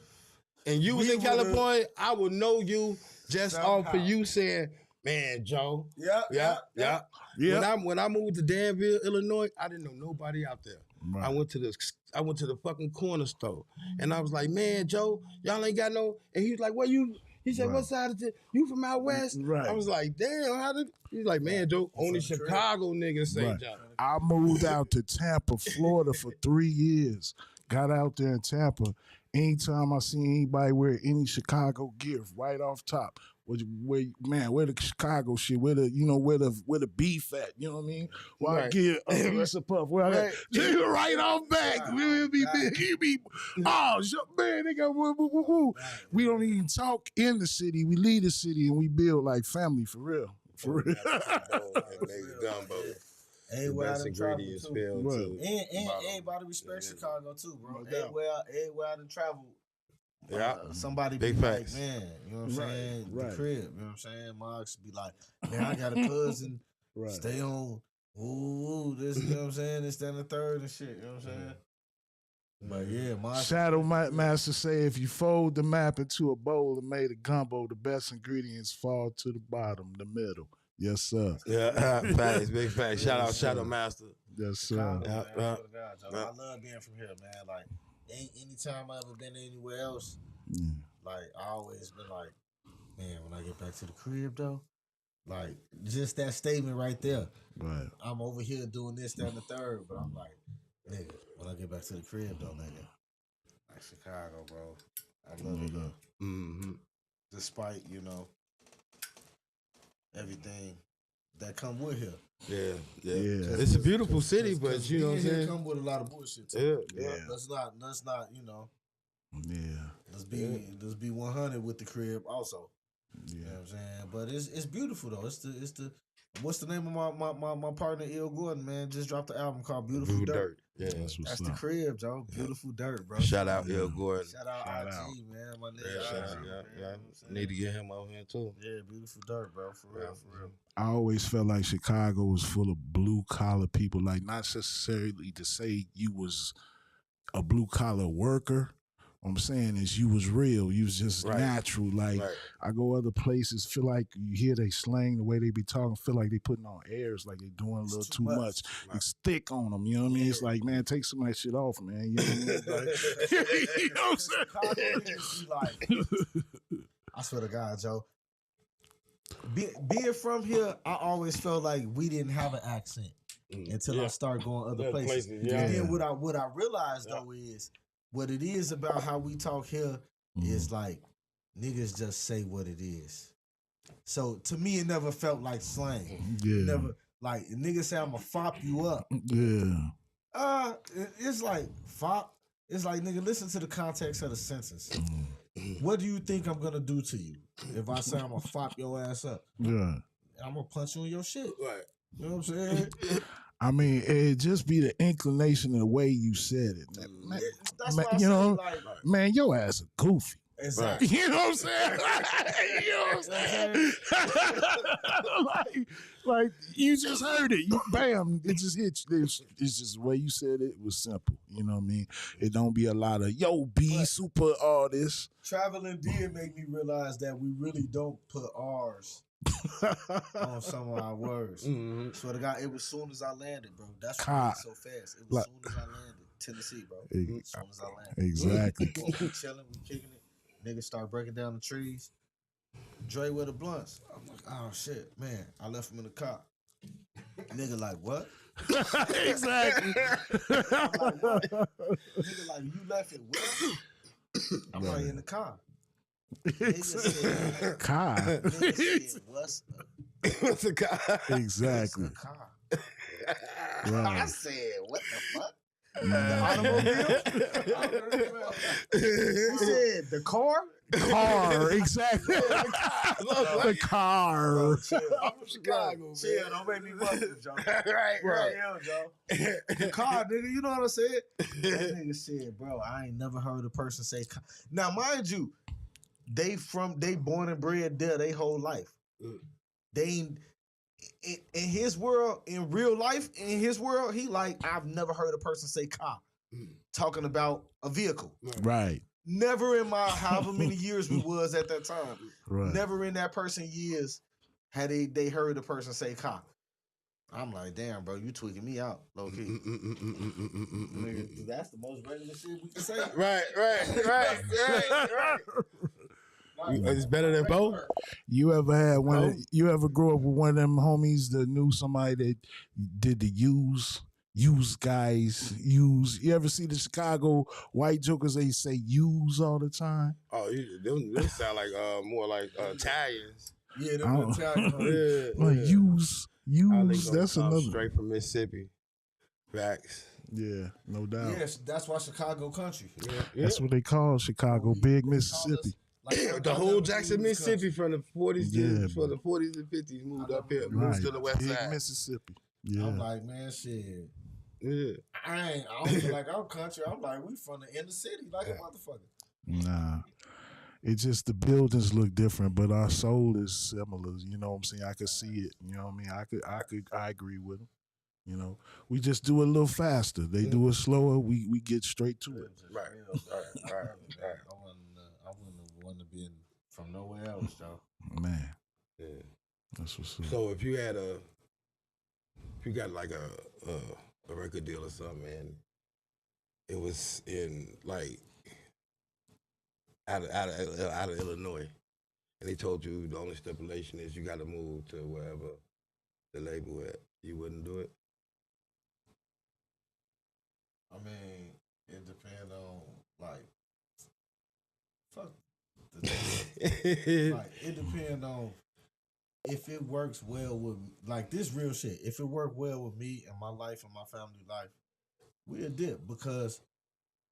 and you was in California, I would know you just off of you saying, man, Joe. Yeah. When I moved to Danville, Illinois, I didn't know nobody out there. Right. I went to the fucking corner store, and I was like, man, Joe, y'all ain't got no. And he was like, he said, what side of you from out west? Right. I was like, damn, he's like, man, Joe, only Chicago niggas say Right. Joe. I moved out to Tampa, Florida for 3 years. Got out there in Tampa. Anytime I see anybody wear any Chicago gear, right off top, where the Chicago shit, where the beef at, you know what I mean? Where I get a piece of puff, where I got right off back. We'll be oh man, they got woo, woo, woo, woo. We don't even talk in the city. We leave the city and we build like family for real. For real. Everywhere I done traveled too. And bottom. everybody respects Chicago too, bro. No doubt. Everywhere I done traveled. Yeah. Somebody Big be facts. like, man, you know what I'm saying? Right. The crib, you know what I'm saying? Marks be like, man, I got a cousin, Right. stay on, ooh, this, you know what I'm saying? This, that, and the third and shit, you know what I'm saying? But yeah, Marks. Shadow Master say if you fold the map into a bowl and made a gumbo, the best ingredients fall to the bottom, the middle. Yes, sir. Yeah, facts, big facts. Shout out Shadow Master. Yes, sir. Chicago, man, Yeah. I swear to God, y'all. I love being from here, man. Like, anytime I ever been anywhere else, Yeah. like, I always been like, man, when I get back to the crib, though, like, just that statement right there. Right. I'm over here doing this, that, and the third, but I'm like, nigga, when I get back to the crib, though, nigga, like Chicago, bro, I love it here. Mm-hmm. Despite, everything that come with here. Yeah. Yeah. It's a beautiful city, but you know what I'm Being here saying? come with a lot of bullshit, too. Yeah. Let's not, Yeah. let's be 100 with the crib also. Yeah. You know what I'm saying? But it's beautiful though. It's the What's the name of my partner, Il Gordon, man? Just dropped the album called Beautiful Dirt. Yeah, that's the crib, Joe. Beautiful Dirt, bro. Shout out Il Gordon. Shout out IG, man. My nigga. Yeah. Need to get him over here too. Yeah, Beautiful Dirt, bro. For real. I always felt like Chicago was full of blue collar people. Like, not necessarily to say you was a blue collar worker. What I'm saying is you was real. You was just natural. Like, I go other places, feel like you hear they slang, the way they be talking, feel like they putting on airs, like they doing a little too much. Right. It's thick on them, you know what I mean? It's like, man, take some of that shit off, man. You know what I mean? Like, you know what I'm saying? I swear to God, Joe. Being from here, I always felt like we didn't have an accent until I started going other places. And then what I realized though is what it is about how we talk here is like niggas just say what it is. So to me, it never felt like slang. Yeah. Never like niggas say I'ma fop you up. Yeah. It's like fop. It's like, nigga, listen to the context of the sentence. What do you think I'm gonna do to you if I say I'm gonna fop your ass up? Yeah. I'm gonna punch you in your shit. Right. You know what I'm saying? I mean, it just be the inclination of the way you said it. Man, that's man, why I know, like, man, your ass is goofy. Exactly. You know what I'm saying? You know what I'm saying? like you just heard it. You, bam, it just hit you. It's just the way you said it was simple. You know what I mean? It don't be a lot of, yo, B, super, all this. Traveling did make me realize that we really don't put R's on some of our words. Swear to God, it was soon as I landed, bro. That's why it's so fast. It was soon as I landed. Tennessee, bro. As soon as I landed. Exactly. We chilling, we kicking it. Niggas start breaking down the trees. Dre with the blunts. I'm like, oh shit, man. I left him in the car. Nigga like, what? Exactly. I'm like, what? Nigga like, you left it where? I'm like, in the car. Nigga said, car. Nigga said, what's a car? Exactly. What's a car? Right. I said, what the fuck? The automobile? He said, the car? Car, exactly. The car. Bro, chill. I'm from Chicago, chill. Don't make me bust you, Joe. right. Chill, Joe. The car, nigga, you know what I said? That nigga said, bro, I ain't never heard a person say car. Now, mind you, they born and bred there they whole life. They ain't, in his world, in real life, in his world, he like, I've never heard a person say car. Talking about a vehicle. Right. Never in my however many years we was at that time. Right. Never in that person years had they heard a person say cock. I'm like, damn, bro, you tweaking me out, low key. That's the most regular shit we can say. Right. It's better than both. You ever had one? You ever grew up with one of them homies that knew somebody that did the use guys, use. You ever see the Chicago white jokers? They say use all the time. Oh, them sound like more like Italians. Yeah, them Italians. Like use. That's another. Straight from Mississippi. Facts. Yeah, no doubt. Yes, that's why Chicago country. Yeah. That's what they call Chicago, big Mississippi. The whole Jackson, Mississippi from the 40s from the 40s and 50s moved up here, moved to the west big side. Mississippi. Yeah. I'm like, man, shit. Yeah. I don't feel like I'm country. I'm like, we from the inner city, like a motherfucker. Nah. It's just the buildings look different, but our soul is similar. You know what I'm saying? I could see it. You know what I mean? I agree with them. You know, we just do it a little faster. They do it slower. We get straight to it. Right. I wouldn't have wanted to be from nowhere else, though. Man. Yeah. That's what's up. So if you got like a record deal or something, man, it was in like out of Illinois, and they told you the only stipulation is you got to move to wherever the label at, you wouldn't do it? I mean, it depends on like, fuck. Like, it depends on if it works well with, like, this real shit. If it worked well with me and my life and my family life, we'll dip, because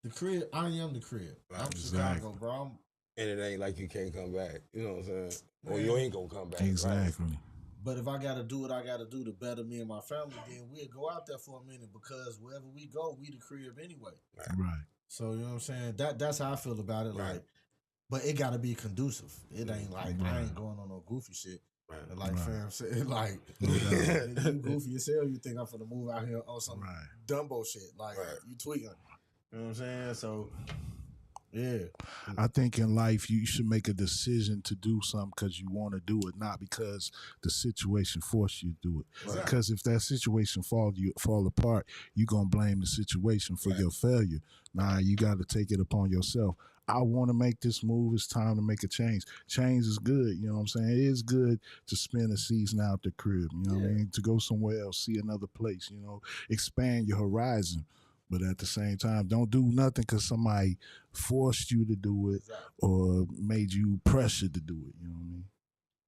the crib, I am the crib. I'm Chicago, bro. And it ain't like you can't come back. You know what I'm saying? Or you ain't gonna come back. Exactly. Right? But if I gotta do what I gotta do to better me and my family, then we'll go out there for a minute because wherever we go, we the crib anyway. Right. So you know what I'm saying? That's how I feel about it. Right. Like, but it gotta be conducive. It ain't like I ain't going on no goofy shit. Right. And like fam said, like Right. nigga, you goofy as hell. You think I'm finna move out here on some Right. Dumbo shit? Like Right. you tweaking. You know what I'm saying? So yeah, I think in life you should make a decision to do something because you want to do it, not because the situation forced you to do it. Right. Because if that situation fall apart, you're gonna blame the situation for your failure. Nah, you got to take it upon yourself. I want to make this move. It's time to make a change. Change is good. You know what I'm saying? It is good to spend a season out the crib. You know what I mean? To go somewhere else, see another place. You know, expand your horizon. But at the same time, don't do nothing because somebody forced you to do it or made you pressured to do it. You know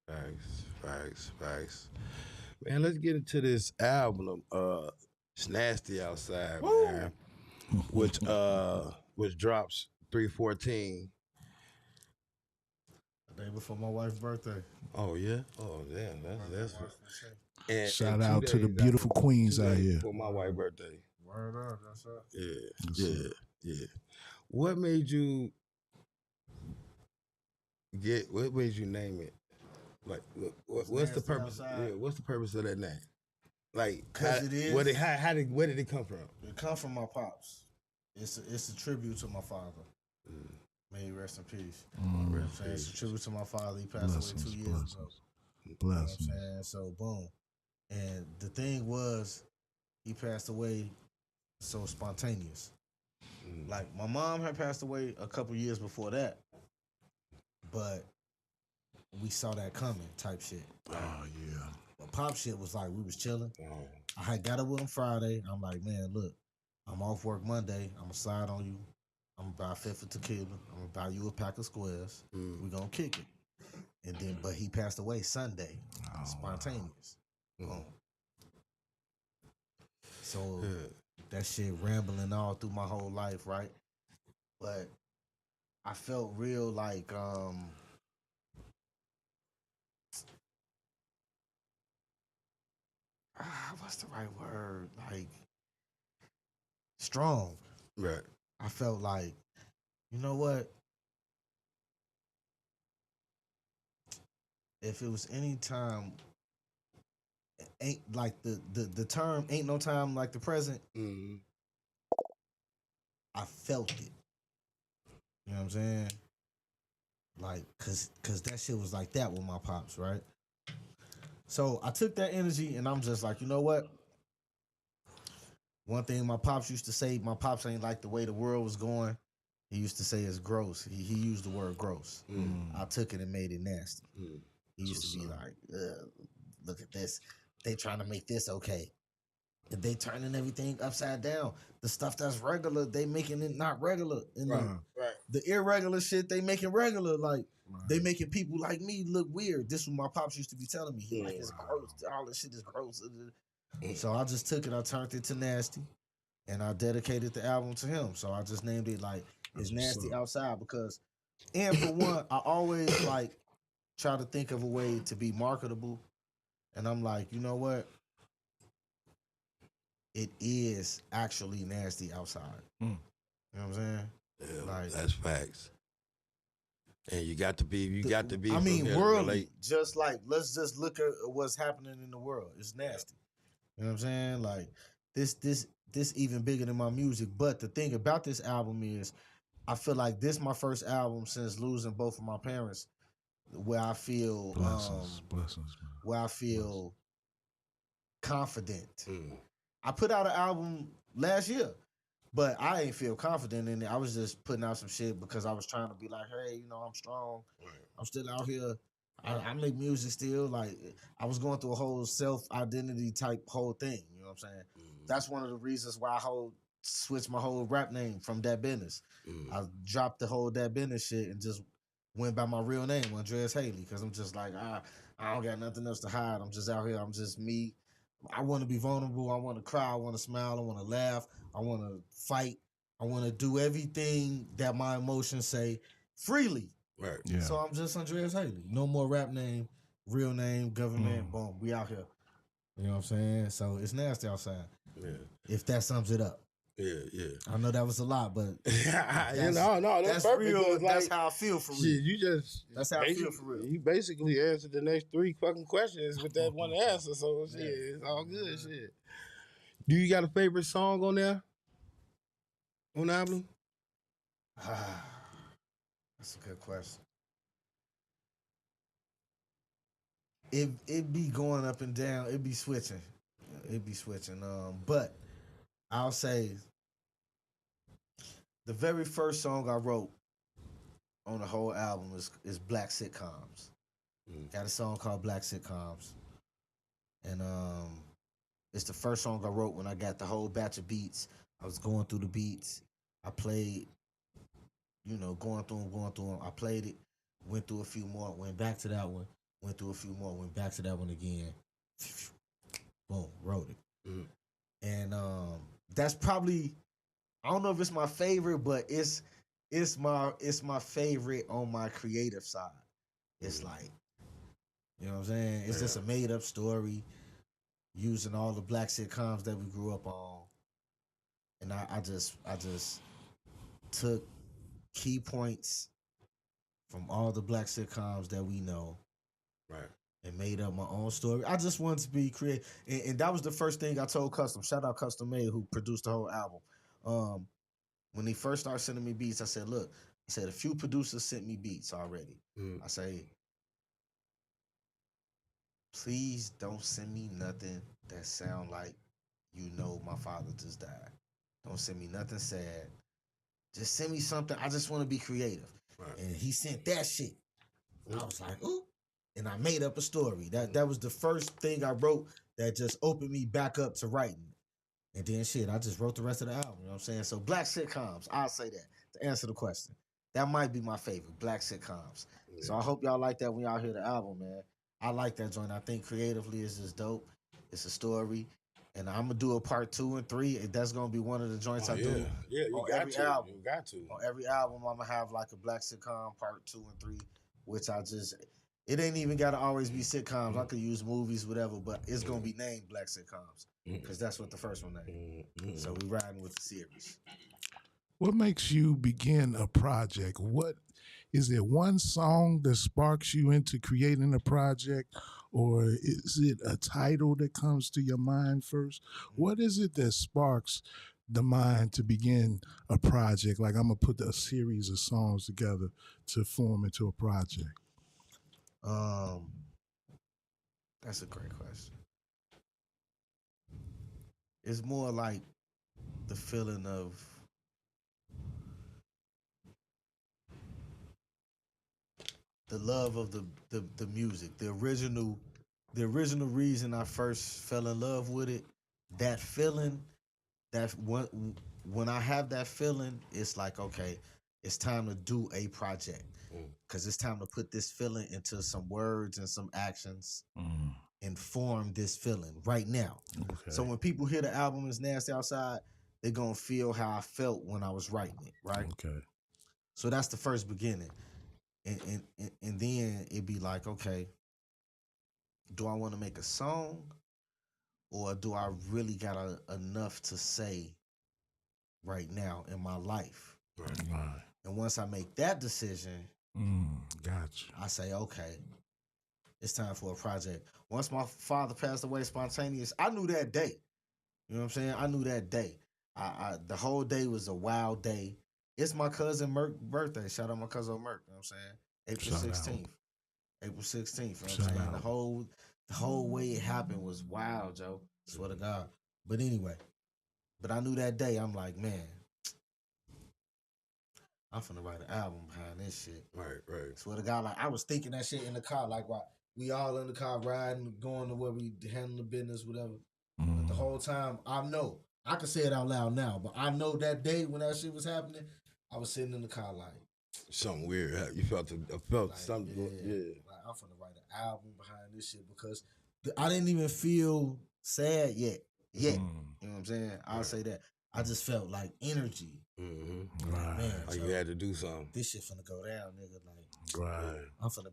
what I mean? Facts. Man, let's get into this album. It's Nasty Outside, man. Which drops 3/14. the day before my wife's birthday. Oh yeah. Oh damn. That's and, Shout and 2 out to the days beautiful after- queens 2 out days here. before my wife's birthday. Word up, that's up. Yeah. What made you what made you name it? Like what's the Nasty purpose? Outside. Yeah, what's the purpose of that name? Like 'Cause it is- where did it come from? It come from my pops. It's a tribute to my father. May he rest in peace. You know what I'm saying? It's a tribute to my father. He passed away 2 years ago. You know what I'm Blessings. saying? So boom. And the thing was, he passed away so spontaneous. Like my mom had passed away a couple years before that, but we saw that coming type shit. Oh yeah. But pop shit was like we was chilling. Oh. I had got up with him Friday. I'm like, man, look, I'm off work Monday. I'm gonna slide on you. I'm gonna buy a fifth of tequila. I'm gonna buy you a pack of squares. We gonna kick it. And then, but he passed away Sunday, spontaneous. Boom. So that shit rambling all through my whole life, right? But I felt real like what's the right word? Like strong. Right. I felt like, you know what? If it was any time, ain't like the term ain't no time like the present. Mm-hmm. I felt it. You know what I'm saying? Like, cause that shit was like that with my pops, right? So I took that energy and I'm just like, you know what? One thing my pops used to say, my pops ain't like the way the world was going. He used to say it's gross. He used the word gross. I took it and made it nasty. He used to be like, look at this. They trying to make this okay. And they turning everything upside down. The stuff that's regular, they making it not regular. And the irregular shit, they making regular. Like, they making people like me look weird. This is what my pops used to be telling me. He like, it's gross. All this shit is gross. So I just took it, I turned it to Nasty, and I dedicated the album to him. So I just named it like It's Nasty Outside because, and for one, I always like try to think of a way to be marketable. And I'm like, you know what? It is actually nasty outside. You know what I'm saying? Yeah, Like, that's facts. And you got to be. I mean, worldly. Just like, let's just look at what's happening in the world. It's nasty. You know what I'm saying? Like, this even bigger than my music. But the thing about this album is, I feel like this my first album since losing both of my parents, where I feel Blessings, man. where I feel confident. I put out an album last year, but I ain't feel confident in it. I was just putting out some shit because I was trying to be like, hey, you know, I'm strong. I'm still out here. I make music still. Like, I was going through a whole self-identity type whole thing. You know what I'm saying? That's one of the reasons why I switched my whole rap name from Dat Business. I dropped the whole Dat Business shit and just went by my real name, Andreas Haley, because I'm just like, I don't got nothing else to hide. I'm just out here. I'm just me. I want to be vulnerable. I want to cry. I want to smile. I want to laugh. I want to fight. I want to do everything that my emotions say freely. Right. Yeah. So I'm just Andreas Haley. No more rap name. real name, government, boom, we out here. You know what I'm saying? So it's nasty outside. Yeah. If that sums it up. Yeah. I know that was a lot, but that's perfect. real. Like, That's how I feel for real. shit, you just That's how I feel for real. You basically answered the next 3 fucking questions with that one answer. So shit, it's all good. Shit. Do you got a favorite song on there? On the album? That's a good question. It be going up and down. It be switching. But I'll say the very first song I wrote on the whole album is Black Sitcoms. Got a song called Black Sitcoms. And it's the first song I wrote when I got the whole batch of beats. I was going through the beats. I played, going through them. I played it, went through a few more, went back to that one, went through a few more, went back to that one again. Boom, wrote it. And that's probably, I don't know if it's my favorite, but it's my favorite on my creative side. It's like, you know what I'm saying? It's just a made up story using all the black sitcoms that we grew up on. And I just took key points from all the black sitcoms that we know. Right. And made up my own story. I just wanted to be creative. And that was the first thing I told Custom. Shout out Custom Made who produced the whole album. When he first started sending me beats, I said, look, a few producers sent me beats already. I say, please don't send me nothing that sound like my father just died. Don't send me nothing sad. Just send me something. I just want to be creative. Right. And he sent that shit. I was like, ooh. And I made up a story. That was the first thing I wrote that just opened me back up to writing. And then shit, I just wrote the rest of the album. You know what I'm saying? So black sitcoms, I'll say that to answer the question. That might be my favorite, black sitcoms. Yeah. So I hope y'all like that when y'all hear the album, man. I like that joint. I think creatively it's just dope. It's a story. And I'm gonna do a part 2 and 3. That's gonna be one of the joints I do. Yeah, you on got every to. album. You got to. On every album, I'm gonna have like a black sitcom part 2 and 3, which it ain't even gotta always be sitcoms. I could use movies, whatever, but it's gonna be named black sitcoms because that's what the first one named. So we riding with the series. What makes you begin a project? What is there one song that sparks you into creating a project, or is it a title that comes to your mind first? What is it that sparks the mind to begin a project? Like, I'm gonna put a series of songs together to form into a project. That's a great question. It's more like the feeling of the love of the music, the original reason I first fell in love with it. That feeling, when I have that feeling, it's like, okay, it's time to do a project because it's time to put this feeling into some words and some actions and form this feeling right now. Okay. So when people hear the album is Nasty Outside, they're gonna feel how I felt when I was writing it, right? Okay. So that's the first beginning. And then it'd be like, okay, do I want to make a song or do I really got enough to say right now in my life? Right. And once I make that decision, gotcha. I say, okay, it's time for a project. Once my father passed away spontaneous, I knew that day. You know what I'm saying? I knew that day. The whole day was a wild day. It's my cousin Merk's birthday. Shout out my cousin Merk. You know what I'm saying? April 16th. April 16th. You know what I'm saying? The whole way it happened was wild, Joe. Swear to God. But anyway, I knew that day, I'm like, man, I'm finna write an album behind this shit. Right. Swear to God, like I was thinking that shit in the car, like why we all in the car riding, going to where we handle the business, whatever. But the whole time, I know. I can say it out loud now, but I know that day when that shit was happening, I was sitting in the car like something weird. You felt like, something. Yeah. Like I'm finna write an album behind this shit because I didn't even feel sad yet. You know what I'm saying? I'll say that. I just felt like energy. Mm-hmm. Right. Man, Like Joe, you had to do something. this shit finna go down, nigga. Like, Right. I'm finna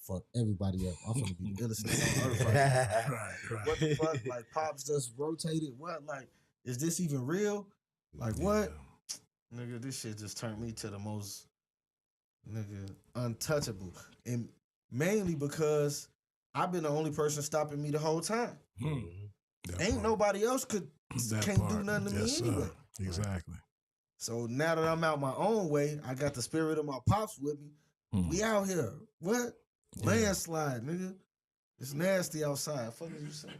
fuck everybody up. I'm finna be the illest nigga on earth right now. Right. What the fuck? Like, Pops just rotated. What? Like, is this even real? Like, what? Nigga, this shit just turned me to the most, nigga, untouchable. And mainly because I've been the only person stopping me the whole time. Mm-hmm. Ain't nobody else can't do nothing to me anyway. Exactly. So now that I'm out my own way, I got the spirit of my pops with me. We out here. What? Landslide, nigga. It's nasty outside. Fuck is you saying?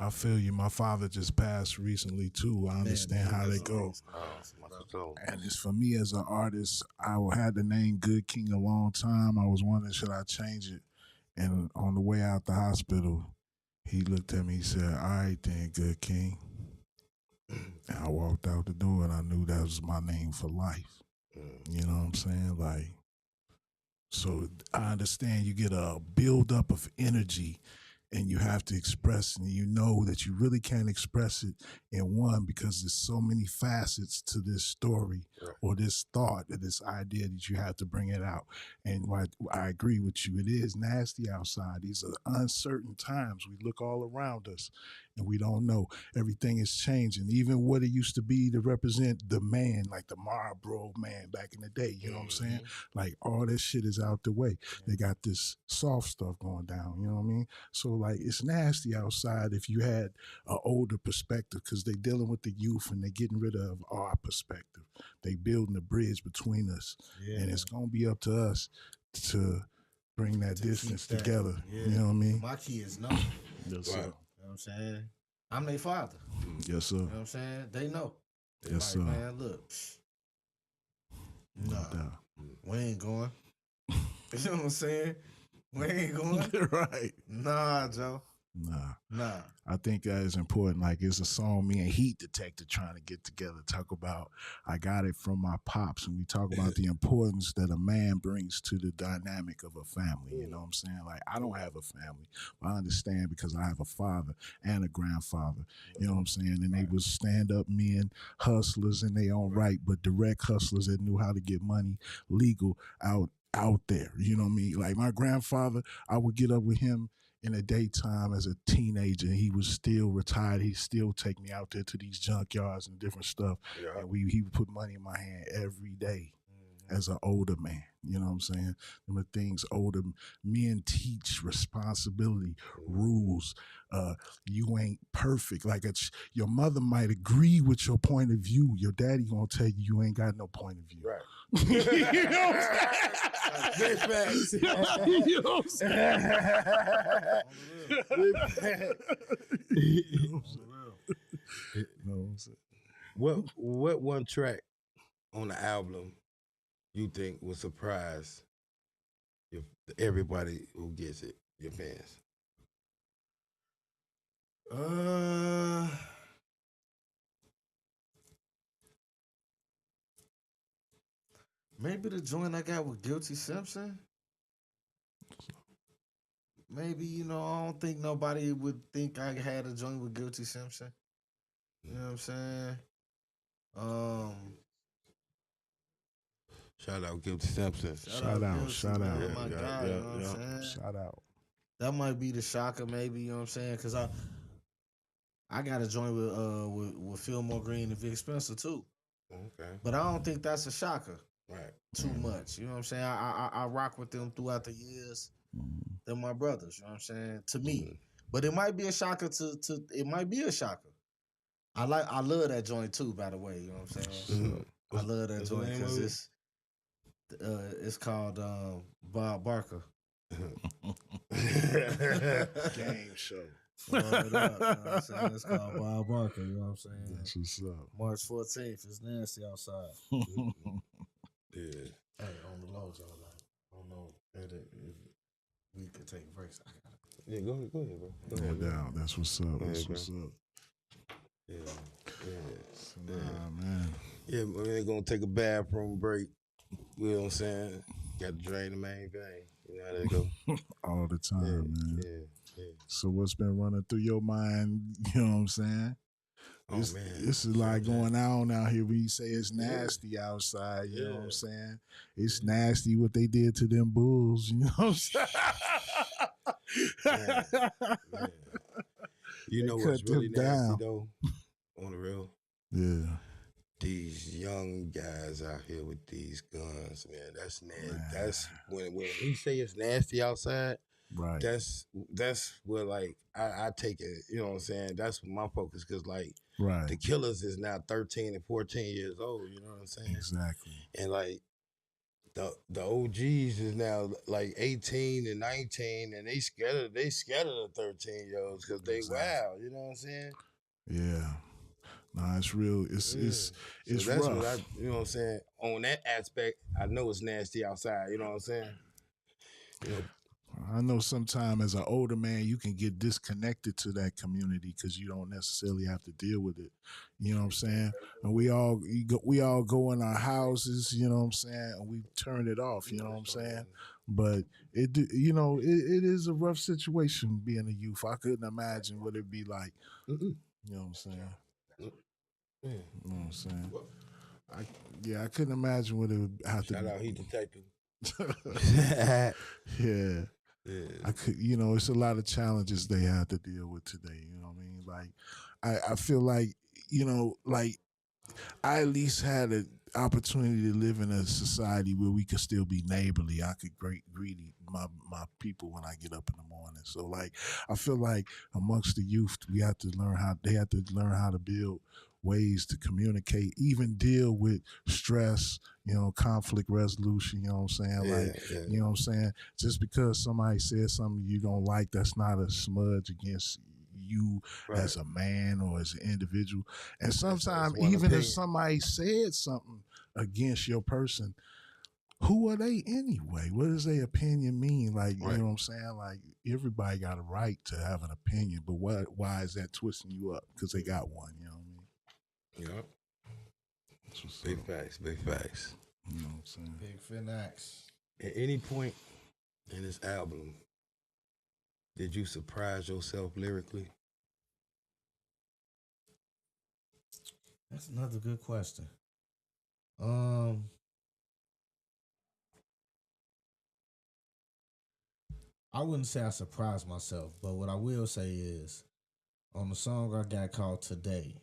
I feel you. My father just passed recently too. I understand how they go. And it's for me as an artist, I had the name Good King a long time. I was wondering, should I change it? And on the way out the hospital, he looked at me, he said, all right then, Good King. And I walked out the door and I knew that was my name for life. You know what I'm saying? Like, so I understand you get a buildup of energy and you have to express it, and you know that you really can't express it in one because there's so many facets to this story or this thought or this idea that you have to bring it out. And I agree with you. It is nasty outside. These are uncertain times. We look all around us and we don't know. Everything is changing. Even what it used to be to represent the man, like the Marlboro man back in the day, you know what I'm saying? Like all this shit is out the way. They got this soft stuff going down, you know what I mean? So like it's nasty outside if you had an older perspective because they dealing with the youth and they getting rid of our perspective. They building a bridge between us. And it's going to be up to us to bring that distance together. You know what I mean? My kids know. Yes, sir. You know what I'm saying? I'm their father. Yes, sir. You know what I'm saying? They know. They Yes, like, sir. man, look. No doubt. We ain't going. You know what I'm saying? We ain't going. Right. Nah, Joe. Nah. I think that is important. Like it's a song me and Heat Detector trying to get together, talk about I got it from my pops, and we talk about the importance that a man brings to the dynamic of a family. You know what I'm saying? Like I don't have a family, but I understand because I have a father and a grandfather. You know what I'm saying? And they was stand up men, hustlers in their own right, but direct hustlers that knew how to get money legal out there. You know what I mean? Like my grandfather, I would get up with him in the daytime as a teenager. He was still retired. He'd still take me out there to these junkyards and different stuff. Yeah. And he would put money in my hand every day as an older man. You know what I'm saying? And the things older men teach: responsibility, rules. You ain't perfect. Like your mother might agree with your point of view. Your daddy gonna tell you ain't got no point of view. Right. You know what I'm saying? Big facts. You know what I'm saying? You know what I'm saying? What one track on the album you think will surprise everybody who gets it, your fans? Maybe the joint I got with Guilty Simpson. Maybe, I don't think nobody would think I had a joint with Guilty Simpson. You know what I'm saying? Shout out Guilty Simpson. Shout out. Shout out. Oh my God, you know what I'm saying? Shout out. That might be the shocker, maybe, you know what I'm saying? Because I got a joint with Fillmore Green and Vic Spencer too. Okay. But I don't think that's a shocker. Right. Too much. You know what I'm saying? I rock with them throughout the years. They're my brothers, you know what I'm saying? To me. But it might be a shocker it might be a shocker. I love that joint too, by the way, you know what I'm saying? I love that joint because it's called Bob Barker. Game show. Up, you know what I'm saying? It's called Bob Barker, you know what I'm saying? That's what's up. March 14th, it's nasty outside. Yeah. Hey, on the low, Joe, like, I don't know if we could take breaks. I got it. Yeah, go ahead, bro. No doubt. That's what's up. That's what's up. Yeah. Man. Yeah, we're gonna take a bathroom break. You know what I'm saying? Got to drain the main vein. You know how that go. All the time, man. Yeah. So what's been running through your mind, you know what I'm saying? Oh man, this is like going on out here when you say it's nasty outside. You know what I'm saying? It's nasty what they did to them bulls. You know what I'm saying? Man. You know what's really nasty though? On the real, these young guys out here with these guns, man. That's nasty. That's when he say it's nasty outside. Right. That's where like I take it. You know what I'm saying? That's my focus because like the killers is now 13 and 14 years old. You know what I'm saying? Exactly. And like the OGs is now like 18 and 19, and they scared of the 13-year-olds because they wild. You know what I'm saying? Yeah. Nah, it's real. It's so that's rough. What you know what I'm saying? On that aspect, I know it's nasty outside. You know what I'm saying? You know. I know sometimes as an older man, you can get disconnected to that community because you don't necessarily have to deal with it. You know what I'm saying? And we all go in our houses, you know what I'm saying, and we turn it off, you know what I'm saying? But it is a rough situation being a youth. I couldn't imagine what it'd be like. You know what I'm saying? You know what I'm saying? I couldn't imagine what it would have to be. Shout out Heat Detective. Yeah. I could, it's a lot of challenges they have to deal with today. You know what I mean? Like, I feel like, I at least had an opportunity to live in a society where we could still be neighborly. I could greet my people when I get up in the morning. So like, I feel like amongst the youth, they have to learn how to build ways to communicate, even deal with stress, conflict resolution, you know what I'm saying? You know what I'm saying? Just because somebody says something you don't like, that's not a smudge against you as a man or as an individual. And sometimes even if somebody said something against your person, who are they anyway? What does their opinion mean? Like, you know what I'm saying? Like, everybody got a right to have an opinion, but why is that twisting you up? Because they got one, you know what I mean? Yep. Big facts. You know what I'm saying? Big Finax. At any point in this album, did you surprise yourself lyrically? That's another good question. I wouldn't say I surprised myself, but what I will say is, on the song I got called Today,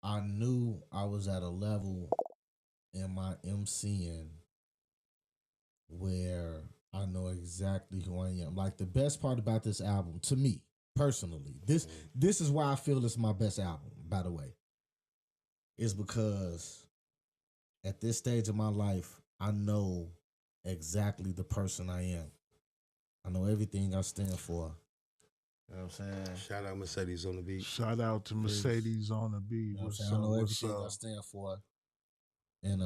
I knew I was at a level in my MCing where I know exactly who I am. Like, the best part about this album, to me, personally, this is why I feel it's my best album, by the way, is because at this stage of my life, I know exactly the person I am. I know everything I stand for. You know what I'm saying? Shout out Mercedes on the beat. Shout out to Mercedes on the beat. You know what I'm saying? I know everything I stand for. And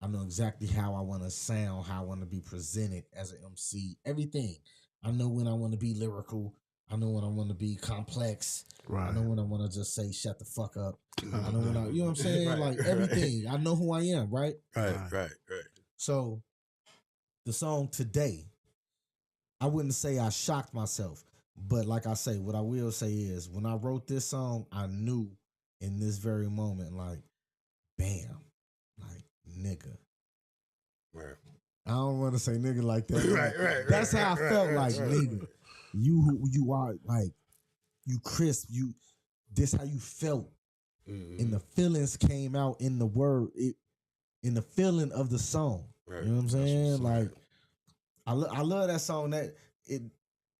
I know exactly how I want to sound, how I want to be presented as an MC. Everything. I know when I want to be lyrical. I know when I want to be complex. Right. I know when I want to just say shut the fuck up. I know when you know what I'm saying? Right, like everything. I know who I am, right? Right. So the song Today, I wouldn't say I shocked myself, but like I say, what I will say is when I wrote this song, I knew in this very moment, like, bam, like, nigga. Right. I don't want to say nigga like that. Right. That's how I felt, like, nigga. You who you are, like, you crisp, this how you felt. Mm-hmm. And the feelings came out in the word, in the feeling of the song. Right. You know what I'm saying? Like, I love that song.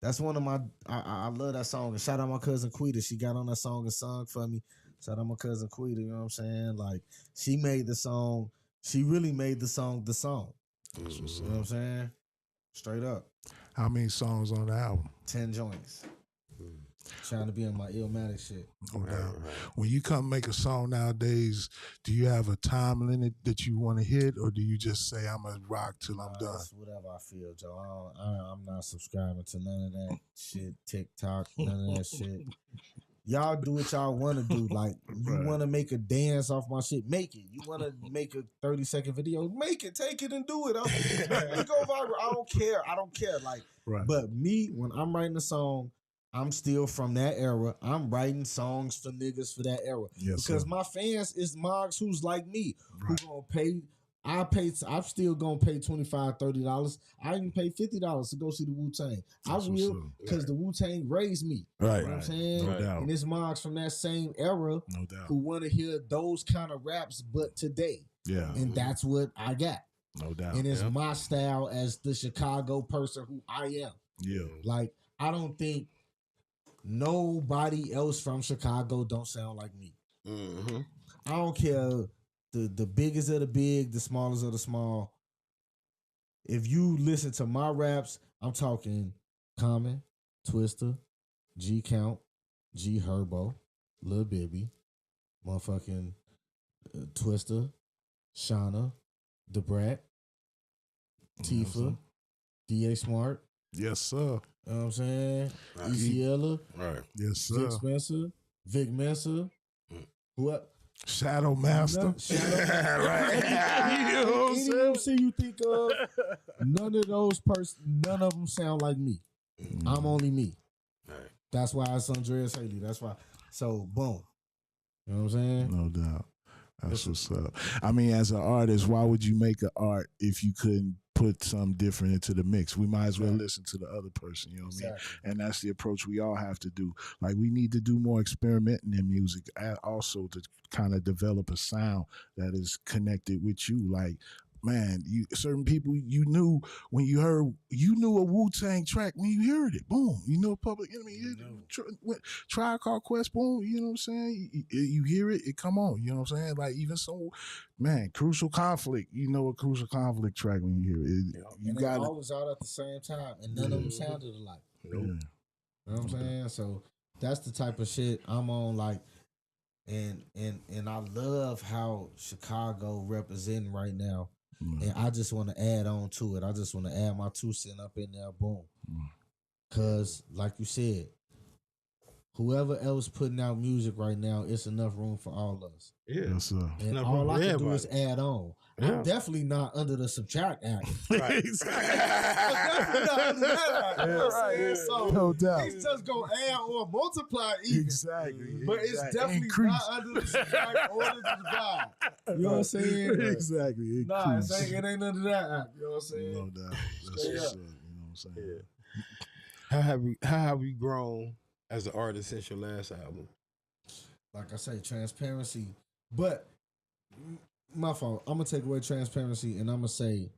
That's one of my, I love that song. And shout out my cousin Quita. She got on that song and sung for me. Shout out my cousin Quita, you know what I'm saying? Like, she made the song, she really made the song the song. Mm-hmm. You know what I'm saying? Straight up. How many songs on the album? 10 joints. Trying to be on my Illmatic shit. No doubt. When you come make a song nowadays, do you have a time limit that you want to hit, or do you just say I'm gonna rock till I'm done? That's whatever I feel, Joe. I'm not subscribing to none of that shit. TikTok, none of that shit. Y'all do what y'all want to do. Like, you want to make a dance off my shit, make it. You want to make a 30-second video, make it. Take it and do it. Let me go viral. I don't care. Like, but me, when I'm writing a song, I'm still from that era. I'm writing songs for niggas for that era. Yes, because sir. my fans is mogs who's like me, Right. who gonna pay. I'm still gonna pay $25, $30. I even pay $50 to go see the Wu-Tang. I That's what's will up. because the Wu-Tang raised me. Right. You know what I'm saying? No doubt. And it's mogs from that same era No doubt. who want to hear those kind of raps, but today. Yeah. And that's what I got. No doubt. And it's my style as the Chicago person who I am. Yeah. Like, I don't think nobody else from Chicago don't sound like me. Mm-hmm. I don't care the biggest of the big, the smallest of the small. If you listen to my raps, I'm talking Common, Twister, G Count, G Herbo, Lil Bibby, motherfucking Twister, Shauna, Da Brat, Tifa, D.A. Smart. Yes, sir. You know what I'm saying? Right. Easy Ella, Right. Yes, sir. Vic Spencer, Vic Mensa, what? Shadow Master. Right. You know what I'm Any saying? MC you think of, none of them sound like me. I'm only me. Right. That's why it's Andreas Haley. That's why. So boom. You know what I'm saying? No doubt. That's what's up. I mean, as an artist, why would you make an art if you couldn't put something different into the mix? We might as well listen to the other person, you know what I mean? And that's the approach we all have to do. Like, we need to do more experimenting in music, and also to kind of develop a sound that is connected with you. Like, man, certain people you knew when you knew a Wu-Tang track when you heard it. Boom. You know Public Enemy. Tribe Called Quest, boom. You know what I'm saying? You hear it, it come on. You know what I'm saying? Like, even so, man, Crucial Conflict. You know a Crucial Conflict track when you hear it. You got it. it. All was out at the same time, and none of them sounded alike. Yeah. You know what I'm saying? So that's the type of shit I'm on. Like, and I love how Chicago representing right now. And I just want to add on to it. I just want to add my 2 cents up in there. Boom. Because, like you said, whoever else putting out music right now, it's enough room for all of us. Yeah. Yes, sir. And Enough all room I for can do everybody. is add on. Yeah. I'm definitely not under the Subtract Act. Right. Definitely not under that act. You know what I'm saying? So No doubt. it's just going to add or multiply even. Exactly. But it's definitely Increase. not under the Subtract or the Divide. You know what I'm saying? Exactly. Nah, Increase. it ain't under that act. You know what I'm saying? No doubt. That's Straight what's up. up. You know what I'm saying? How have you grown as an artist since your last album? Like I say, transparency. But my fault. I'm gonna take away transparency and I'm gonna say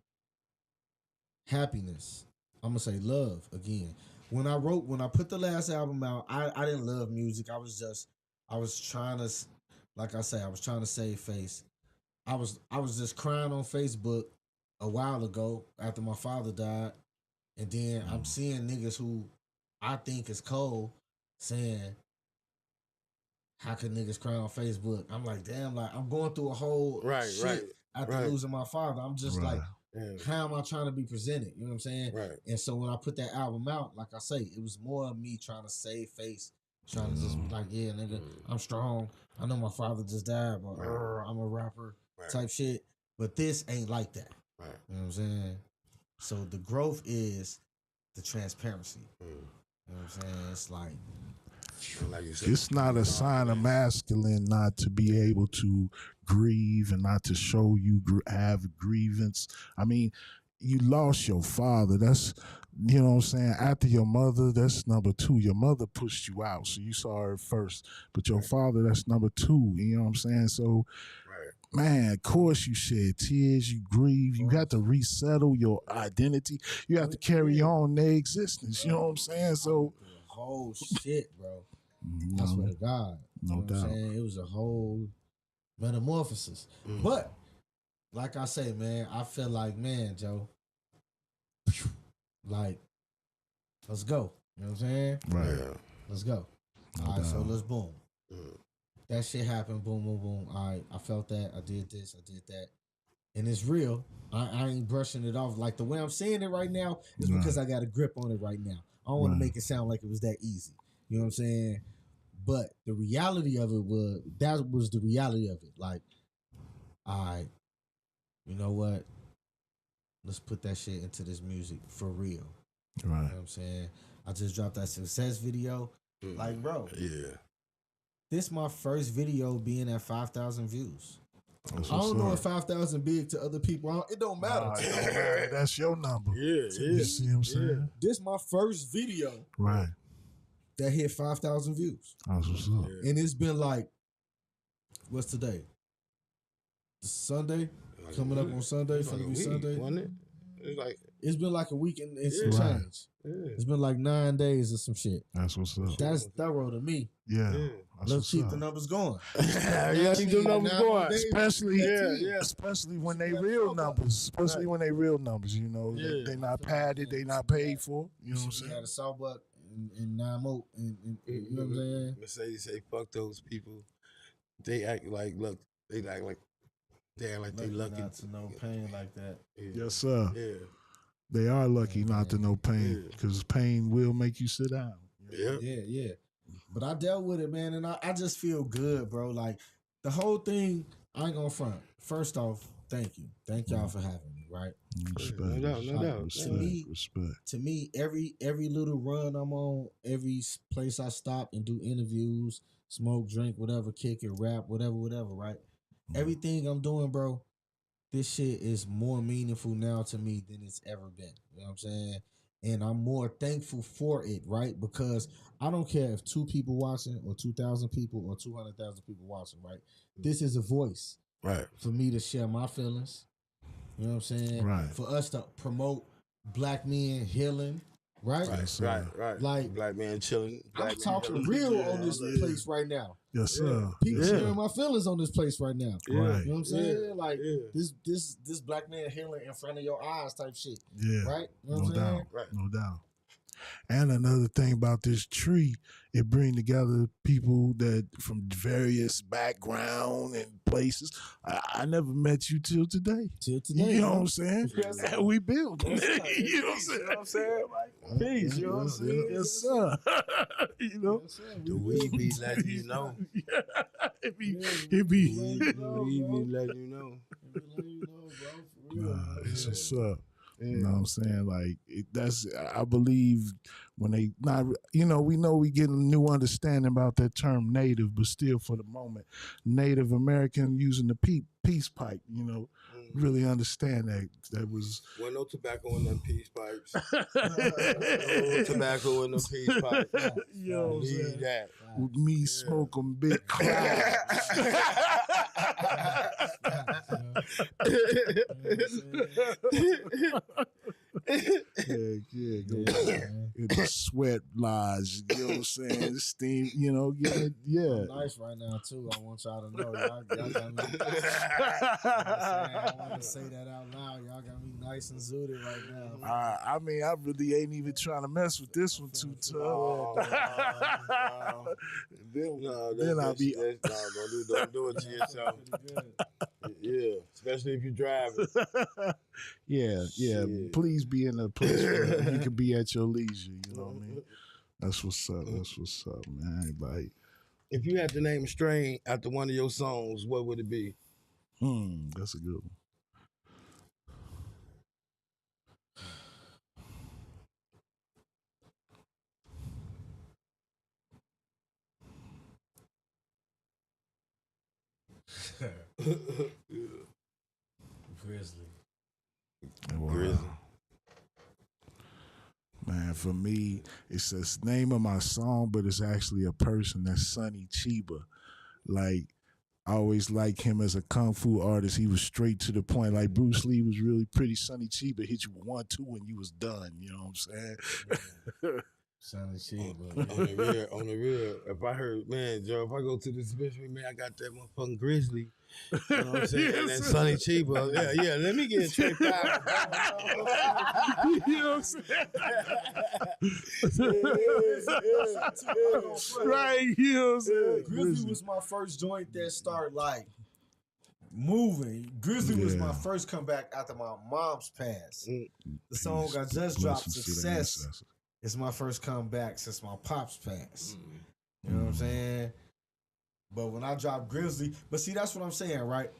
happiness. I'm gonna say love again. When I put the last album out, I didn't love music. I was trying to, like I say, I was trying to save face. I was just crying on Facebook a while ago after my father died, and then I'm seeing niggas who I think is cold saying, how can niggas cry on Facebook? I'm like, damn, like I'm going through a whole shit after losing my father. I'm just like, how am I trying to be presented? You know what I'm saying? Right. And so when I put that album out, like I say, it was more of me trying to save face, trying to just be like, yeah, nigga, I'm strong. I know my father just died, but I'm a rapper type shit. But this ain't like that. Right. You know what I'm saying? So the growth is the transparency. You know what I'm saying? It's like, you said, It's not a sign of masculine not to be able to grieve and not to show you have grievance. I mean, you lost your father. That's, you know what I'm saying? After your mother, that's number 2. Your mother pushed you out, so you saw her first. But your father, that's number 2. You know what I'm saying? So, man, of course you shed tears, you grieve, you have to resettle your identity. You have to carry on their existence. You know what I'm saying? So, whole shit, bro. you I know, swear to God. no You know what doubt. I'm saying? It was a whole metamorphosis. But, like I say, man, I feel like, man, Joe, like, let's go. You know what I'm saying? Right. Let's go. All right, so let's boom. That shit happened, boom, boom, boom. All right, I felt that. I did this, I did that. And it's real. I ain't brushing it off. Like, the way I'm saying it right now is because I got a grip on it right now. I don't want to make it sound like it was that easy. You know what I'm saying? But the reality of it was the reality of it. Like, all right, you know what? Let's put that shit into this music for real. You know what I'm saying? I just dropped that success video. Like, bro, this my first video being at 5,000 views. I don't know if 5,000 big to other people. It don't matter. That's your number. Yeah. You see what I'm saying? This my first video Right. that hit 5,000 views. That's what's up. And it's been like, what's today? Sunday? Coming up on Sunday, finna be Sunday. Wasn't it? It's been like a week and some change. Yeah. It's been like 9 days or some shit. That's what's up. That's thorough to me. Yeah. Let's keep the numbers going. Keep the numbers going. Especially when they real numbers. When they real numbers, you know. They not padded, they not paid for. You know what I'm saying? We had a sawbuck and 9 more. And you know what I'm saying? Mercedes say, fuck those people. They act like, look, they act like they lucky. Not to know pain like that. Yes, sir. Yeah. They are lucky not to know pain because pain will make you sit down. Yeah. But I dealt with it, man, and I just feel good, bro. Like, the whole thing, I ain't gonna front. First off, thank you. Thank y'all for having me, right? Respect. No doubt. Respect. To me, every little run I'm on, every place I stop and do interviews, smoke, drink, whatever, kick it, rap, whatever, right? Everything I'm doing, bro, this shit is more meaningful now to me than it's ever been. You know what I'm saying? And I'm more thankful for it, right? Because I don't care if 2 people watching or 2,000 people or 200,000 people watching, right? This is a voice, right, for me to share my feelings. You know what I'm saying? Right. For us to promote black men healing, right? Right. Like, black man chilling. I'm talking real on this place right now. Yes, sir. People sharing my feelings on this place right now. Right. You know what I'm saying? Like, this black man healing in front of your eyes type shit. Yeah. Right? You know what I'm saying? Doubt. Right. No doubt. And another thing about this tree, it bring together people that from various background and places. I never met you till today. You know what I'm saying? And we build. You know what I'm saying? Like, peace. You know what I'm saying? Yes, sir. You know? The weed be letting you know. It be letting you know. It's what's up. You know what I'm saying? Like, I believe when they not, we know we get a new understanding about that term native, but still for the moment, Native American using the peace pipe, really understand that was. Well, no tobacco in them peace pipes. No tobacco in them peace pipes. You know what I'm saying? That. With me smoking big clouds. Go in the sweat lodge, you know what I'm saying? The steam, get it, I'm nice right now too. I want y'all to know. Y'all got me. I want to say that out loud. Y'all got me nice and zooted right now. I mean, I really ain't even trying to mess with this one too tough. Then I'll be. Don't do it to yourself. Yeah, especially if you're driving. Yeah. Shit. Please be in a place where you can be at your leisure. You know what I mean? That's what's up, man. Like, if you had to name a strain after one of your songs, what would it be? That's a good one. Grizzly. Wow. Man, for me, it's the name of my song, but it's actually a person. That's Sonny Chiba. Like, I always like him as a kung fu artist. He was straight to the point. Like Bruce Lee was really pretty. Sonny Chiba hit you with 1-2 and you was done. You know what I'm saying? Sonny Chiba. On the real. If I heard, man, Joe, if I go to the dispensary, man, I got that motherfucking Grizzly. You know what I'm saying? And then Sonny Chiba. Yeah, let me get a Trey 5. You know what I'm saying? Right, you know what I'm saying? Grizzly was my first joint that started like moving. Grizzly was my first comeback after my mom's pass. The song I just dropped, Success, is my first comeback since my pops passed. You know what I'm saying? But when I dropped Grizzly, but see, that's what I'm saying, right?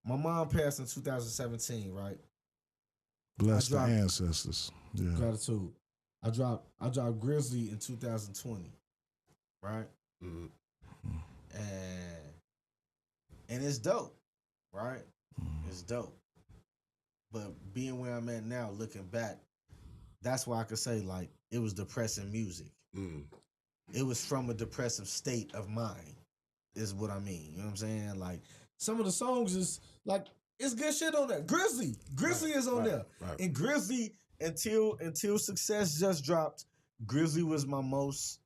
My mom passed in 2017, right? Bless the ancestors. Yeah. Gratitude. I dropped Grizzly in 2020, right? Mm-hmm. And it's dope, right? It's dope. But being where I'm at now, looking back, that's why I could say like it was depressing music. Mm. It was from a depressive state of mind, is what I mean. You know what I'm saying? Like some of the songs is like it's good shit on there. Grizzly is on there, and Grizzly until Success just dropped. Grizzly was my most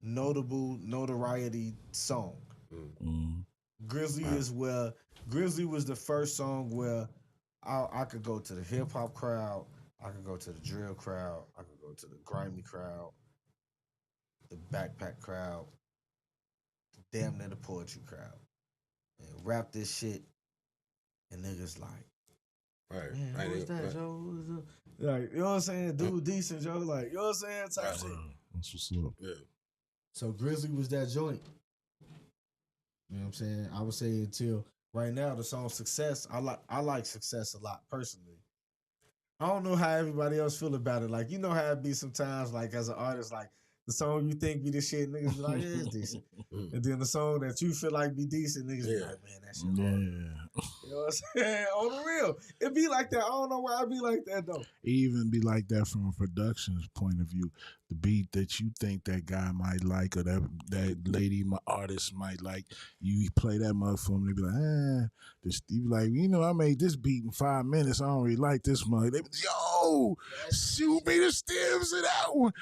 notable notoriety song. Mm. Grizzly was the first song where I could go to the hip hop crowd, I could go to the drill crowd, I could go to the grimy crowd, the backpack crowd, damn near the poetry crowd, and rap this shit, and niggas like, man, who's that, Joe? Like, you know what I'm saying? Dude, decent, Joe. Like, you know what I'm saying? Type shit. That's what's up. Yeah. So Grizzly was that joint. You know what I'm saying? I would say until right now, the song Success, I like Success a lot personally. I don't know how everybody else feel about it. Like, you know how it be sometimes, like as an artist, like the song you think be the shit, niggas be like, yeah, it's decent. And then the song that you feel like be decent, niggas be like, man, that shit hard. You know what I'm saying? On the real. It be like that. I don't know why it be like that though. It even be like that from a production's point of view. The beat that you think that guy might like or that lady, my artist might like, you play that motherfucker, they be like, you be like, you know, I made this beat in 5 minutes. I don't really like this mother. They be, yo, shoot me the stems of that one.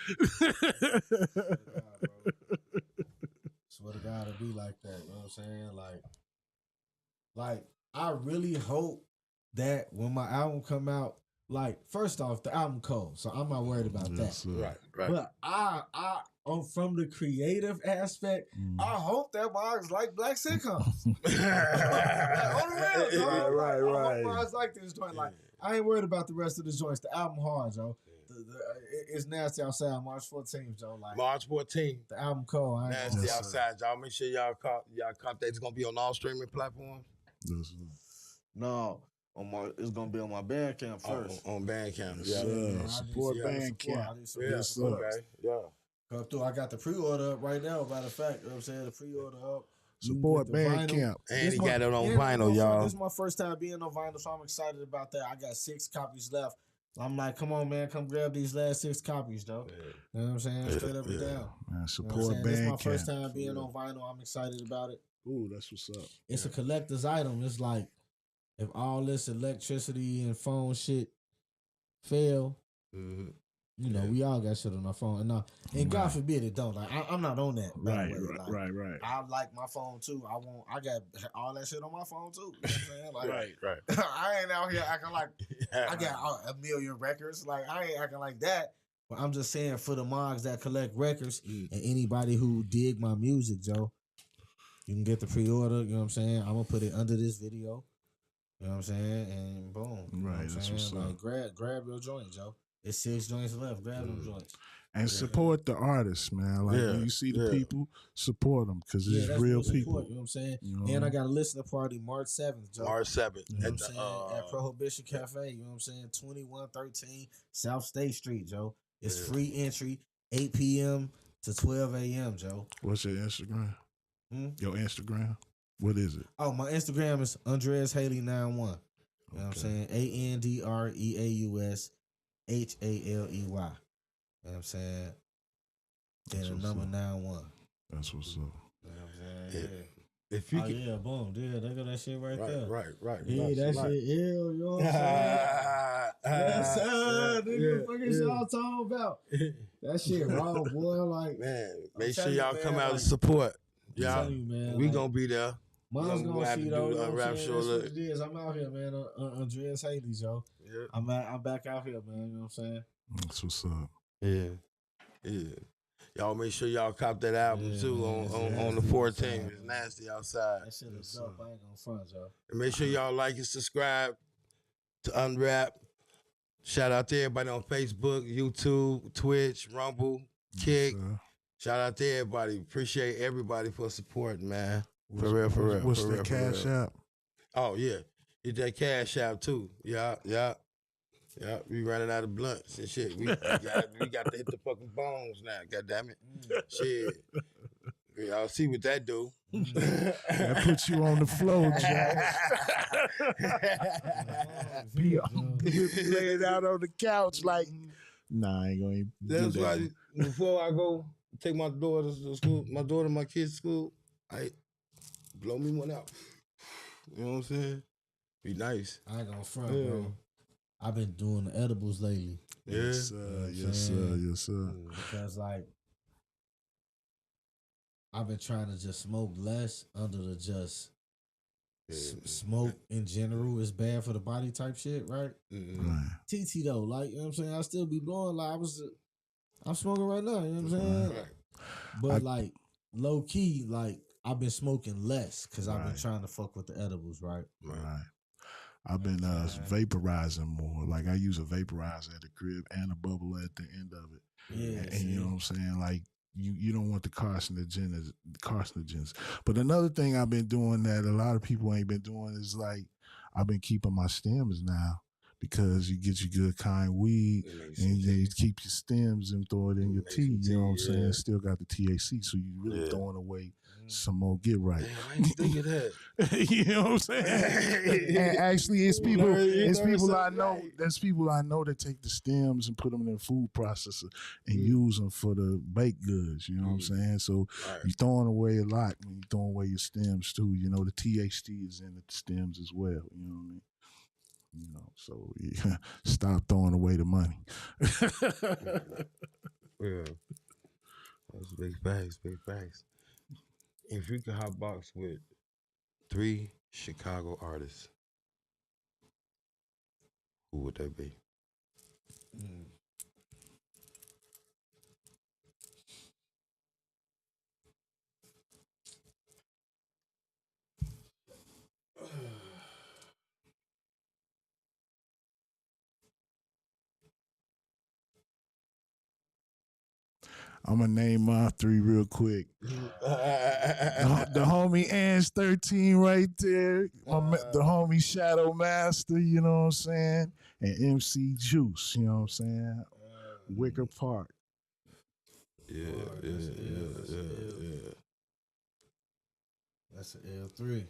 Swear to God, it be like that. You know what I'm saying? Like I really hope that when my album come out, like first off, the album cold, so I'm not worried about that. Right. But I from the creative aspect, I hope that mines like black sitcoms. Like, on the real, dog. Right. I hope mines like this joint. Like I ain't worried about the rest of the joints. The album hard, Joe. It's nasty outside March 14th, Joe. Like March 14th. The album cold. Nasty outside, y'all. Make sure y'all caught that. It's gonna be on all streaming platforms. No, it's gonna be on my Bandcamp first. On Bandcamp, support Bandcamp. Yes, okay, yeah. Come through. I got the pre-order up right now. Matter of fact, you know what I'm saying, the pre-order up. Support Bandcamp. And he got it on vinyl, y'all. This is my first time being on vinyl, so I'm excited about that. I got 6 copies left. I'm like, come on, man, come grab these last 6 copies, though. Yeah. You know what I'm saying? Straight up and down. Man, support Bandcamp. This is my first time being on vinyl. I'm excited about it. Ooh, that's what's up. It's a collector's item. It's like, if all this electricity and phone shit fail, you know, we all got shit on our phone. And God forbid it don't. Like, I'm not on that. Right. I like my phone too. I got all that shit on my phone too. You know what I'm saying? Like, right. I ain't out here acting like I got a million records. Like, I ain't acting like that. But I'm just saying for the mogs that collect records and anybody who dig my music, Joe, you can get the pre-order. You know what I'm saying? I'm going to put it under this video. You know what I'm saying? And boom. Right, that's what's up. Like, grab your joint, Joe. It's 6 joints left. Grab them joints. And support the artists, man. Like, when you see the people, support them because it's real people. You know what I'm saying? And I got a listener party March 7th, Joe. March 7th. You know what I'm saying? At Prohibition Cafe. You know what I'm saying? 2113 South State Street, Joe. It's free entry, 8 p.m. to 12 a.m., Joe. What's your Instagram? Your Instagram? What is it? Oh, my Instagram is Andreas Haley 91. You know what I'm saying? ANDREAUS HALEY. You know what I'm saying? Then the number 91. That's what's up. You know what I'm saying? Yeah. If you can, yeah, boom. Yeah, they got that shit right there. Right. Yeah, that shit ill, you know what I'm saying? Yes, sir. Nigga, fucking shit y'all talking about. That shit raw, boy. Like, man, make sure y'all come out and support. Y'all, we gonna be there. Mom's gonna see though. That's what it is. I'm out here, man. Andreas Haley's, yo. Yeah. I'm back out here, man. You know what I'm saying? That's what's up. Yeah. Y'all make sure y'all cop that album too on the 14th. It's nasty outside. That shit is up. I ain't gonna front, y'all. And make sure y'all like and subscribe to Unwrap. Shout out to everybody on Facebook, YouTube, Twitch, Rumble, Kick. Shout out to everybody. Appreciate everybody for supporting, man. For real. What's the Cash App? Oh, yeah. Hit that Cash App, too. Yeah. Yeah, we running out of blunts and shit. We got to hit the fucking bones now. God damn it. Shit. Y'all see what that do. That puts you on the floor, Jack. Be laying out on the couch like, nah, I ain't gonna even That's do why that. before I go take my daughter to school, my kids to school, I blow me one out. You know what I'm saying? Be nice. I ain't gonna front, bro. I've been doing the edibles lately. Yeah. Yes, sir. Yes, sir. Yes, sir. Because like I've been trying to just smoke less under the just smoke in general is bad for the body type shit, right? Right. TT though, like you know what I'm saying, I still be blowing like I'm smoking right now, you know what I'm saying? Right. But like low key, like I've been smoking less because I've been trying to fuck with the edibles, right? Right. I've been vaporizing more. Like I use a vaporizer at the crib and a bubble at the end of it. Yeah, and you know what I'm saying? Like you don't want the carcinogens. But another thing I've been doing that a lot of people ain't been doing is like I've been keeping my stems now because you get your good kind weed and then you keep your stems and throw it in your tea. You know what I'm saying? Still got the THC, so you really throwing away some more get right. Damn, I didn't think of that. You know what I'm saying? And actually, it's people I know. There's people I know that take the stems and put them in a food processor and use them for the baked goods. You know what I'm saying? So you're throwing away a lot when you're throwing away your stems too. You know, the THC is in the stems as well. You know what I mean? You know, so stop throwing away the money. Yeah. That's big facts, big facts. If you could hotbox with 3 Chicago artists, who would they be? I'm gonna name my 3 real quick. The homie Ant's 13 right there. The homie Shadow Master, you know what I'm saying? And MC Juice, you know what I'm saying? Wicker Park. Yeah. That's an L3.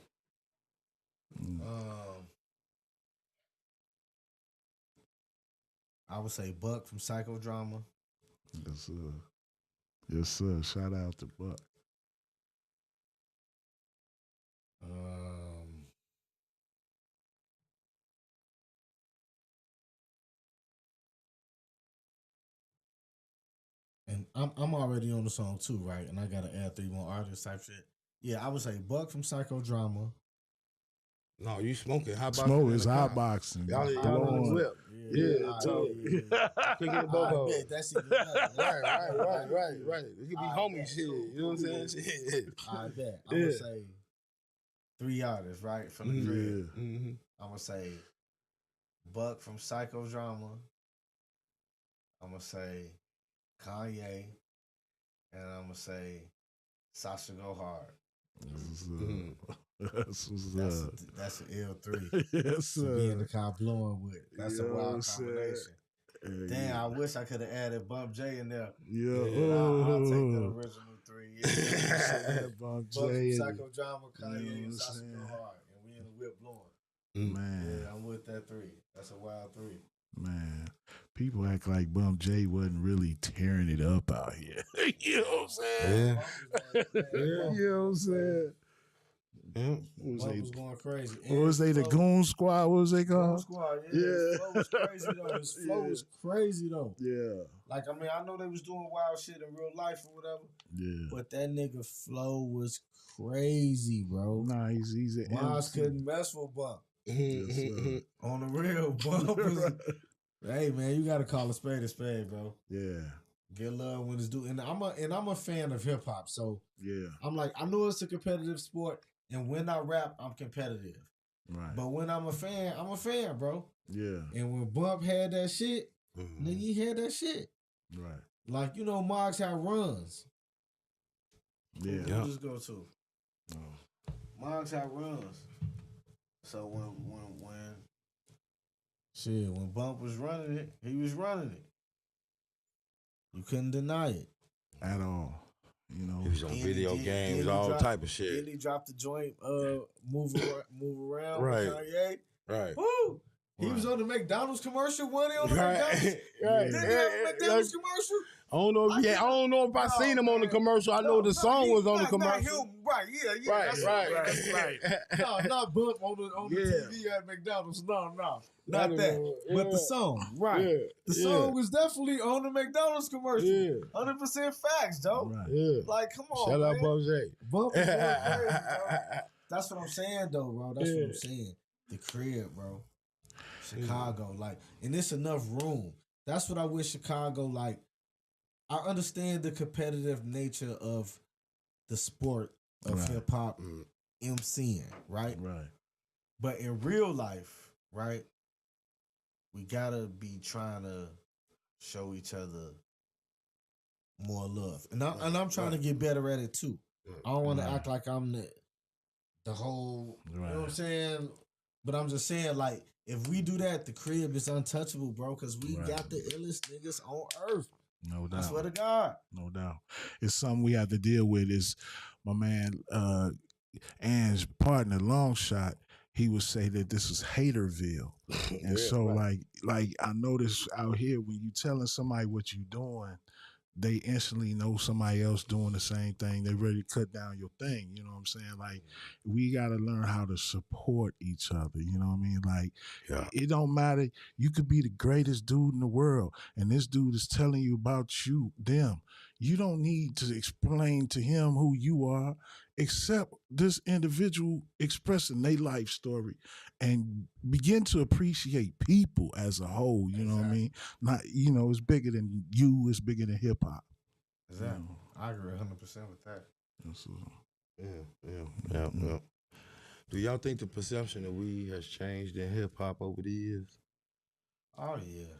I would say Buck from Psychodrama. Yes, sir. Yes, sir. Shout out to Buck. And I'm already on the song too, right? And I gotta add 3 more artists type shit. Yeah, I would say Buck from Psychodrama. No, you smoking hot boxing. Smoke is hot boxing. Y'all in the whip. Picking the both of That's even better. Right. It could be homie shit. You know what I'm saying? Shit. I bet. I'm gonna say 3 artists, right? From the crib. I'm gonna say Buck from Psychodrama. I'm gonna say Kanye. And I'm gonna say Sasha Go Hard. That's an L3. Yes, sir. To be in the car blowing with. That's a wild combination. Damn, I wish I could have added Bump J in there. I'll take the original 3. Yeah. Bump J. Psychodrama, Kanye, and Sasha Go Hard. And we in the whip blowing. Man. Yeah, I'm with that 3. That's a wild 3. Man, people act like Bump J wasn't really tearing it up out here. You know what I'm saying? You know what I'm saying? What was going crazy? What was they? The Goon Squad? What was they called? Goon Squad, His flow was crazy though. His flow was crazy though. Yeah. Like, I mean, I know they was doing wild shit in real life or whatever. Yeah. But that nigga flow was crazy, bro. Nah, he's an Mars couldn't mess with Bump. Yes, On the real, Bump was... Hey, man, you got to call a spade, bro. Yeah. Get love when it's due. And I'm a fan of hip hop, so yeah. I'm like, I know it's a competitive sport, and when I rap, I'm competitive. Right. But when I'm a fan, bro. Yeah. And when Bump had that shit, nigga, he had that shit. Right. Like, you know, Moggs had runs. Yeah. Who just go to? Moggs had runs. So when Shit, when Bump was running it, he was running it. You couldn't deny it. At all. You know, He was on video games, all type of shit. Then he dropped the joint, move around Right. with Kanye. Right. Woo! He was on the McDonald's commercial. Wasn't he on the McDonald's? Right. Did he have a McDonald's commercial? I don't know. I don't know if I seen him on the commercial. I know the song was on the commercial. Right? Yeah. Right. No, not Bump on the TV at McDonald's. No, not that. But the song, right? Yeah. The song was definitely on the McDonald's commercial. Yeah. 100% facts, though. right. Yeah. Like, come on, Shout out man. Bump J. Bump is going crazy, bro. That's what I'm saying, though, bro. That's what I'm saying. The crib, bro. Chicago, like, and it's enough room. That's what I wish Chicago, like. I understand the competitive nature of the sport of hip hop MCing, right? Right. But in real life, right, we gotta be trying to show each other more love, and I'm trying to get better at it too. I don't want to act like I'm the whole, you know what I'm saying? But I'm just saying, like, if we do that, the crib is untouchable, bro, because we got the illest niggas on earth. No doubt. I swear to God. No doubt. It's something we have to deal with. Is my man Ant's partner, Long Shot, he would say that this is Haterville. And like I notice out here when you telling somebody what you doing, they instantly know somebody else doing the same thing. They ready to cut down your thing. You know what I'm saying? Like, we got to learn how to support each other. You know what I mean? Like, it don't matter. You could be the greatest dude in the world, and this dude is telling you about them. You don't need to explain to him who you are, except this individual expressing their life story, and begin to appreciate people as a whole. You know what I mean? Not, it's bigger than you. It's bigger than hip hop. Exactly. I agree 100% with that. Yeah. Do y'all think the perception of weed has changed in hip hop over the years? Oh yeah.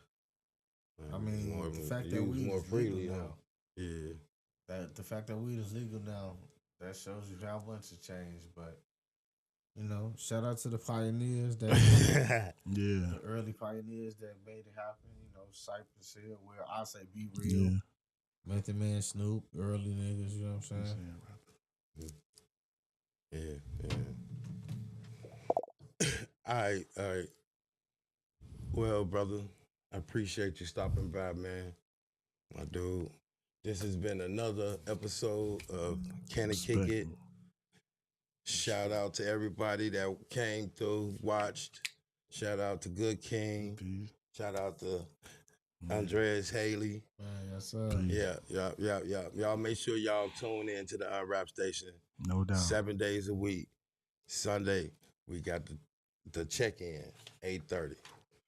I mean, the fact that weed more is freely legal now. Yeah. The fact that weed is legal now, that shows you how much it changed. But shout out to the pioneers that the early pioneers that made it happen. Cypress Hill, where I say Be Real, Method Man, Snoop, early niggas. You know what I'm saying? Yeah. All right. Well, brother, I appreciate you stopping by, man. My dude. This has been another episode of Can It Kick It. Shout out to everybody that came through, watched. Shout out to Good King. Peace. Shout out to Andreas Haley. Man, yes, sir. Yeah. Y'all make sure y'all tune in to the Unwrap Station. No doubt. 7 days a week. Sunday, we got the check-in, 8:30.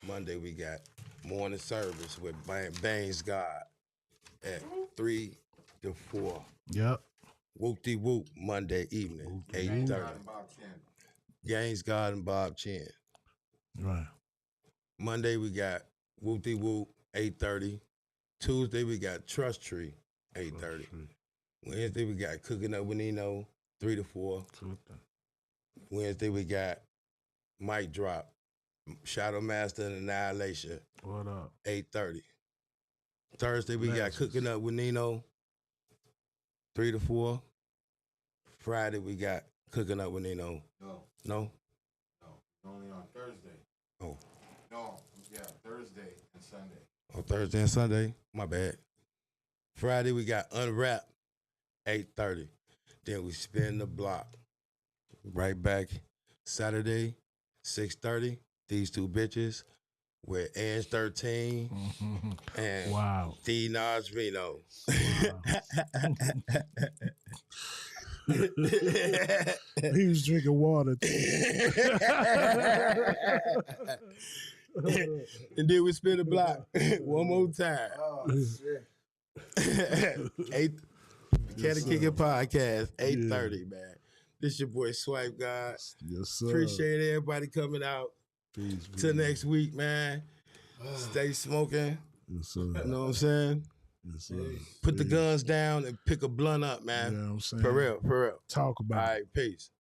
Monday, we got morning service with Baines God at 3 to 4. Yep. Whoop-de-whoop, Monday evening, 8:30. Gaines God and Bob Chin. Right. Monday, we got Whoop-de-whoop, 8:30. Tuesday, we got Trust Tree, 8:30. Wednesday, we got Cooking Up with Nino, 3 to 4. Wednesday, we got Mic Drop, Shadow Master and Annihilation. What up? 8:30. Thursday, we got Cooking Up with Nino, 3 to 4. Friday, we got Cooking Up with Nino. No? Only on Thursday. Oh. No, yeah, Thursday and Sunday. Oh, Thursday and Sunday? My bad. Friday, we got Unwrap, 8:30. Then we spin the block. Right back Saturday, 6:30. These two bitches with Ange 13 and D Nas Reno. He was drinking water. And then we spin the block one more time. Oh, shit. Can It Kick It Podcast, 8:30, man. This your boy Swipe God. Yes, sir. Appreciate everybody coming out. Peace. Till next week, man. Stay smoking. Yes, sir. You know what I'm saying? Yes, sir. Put the guns down and pick a blunt up, man. You know what I'm saying? For real. Talk about it. All right, peace.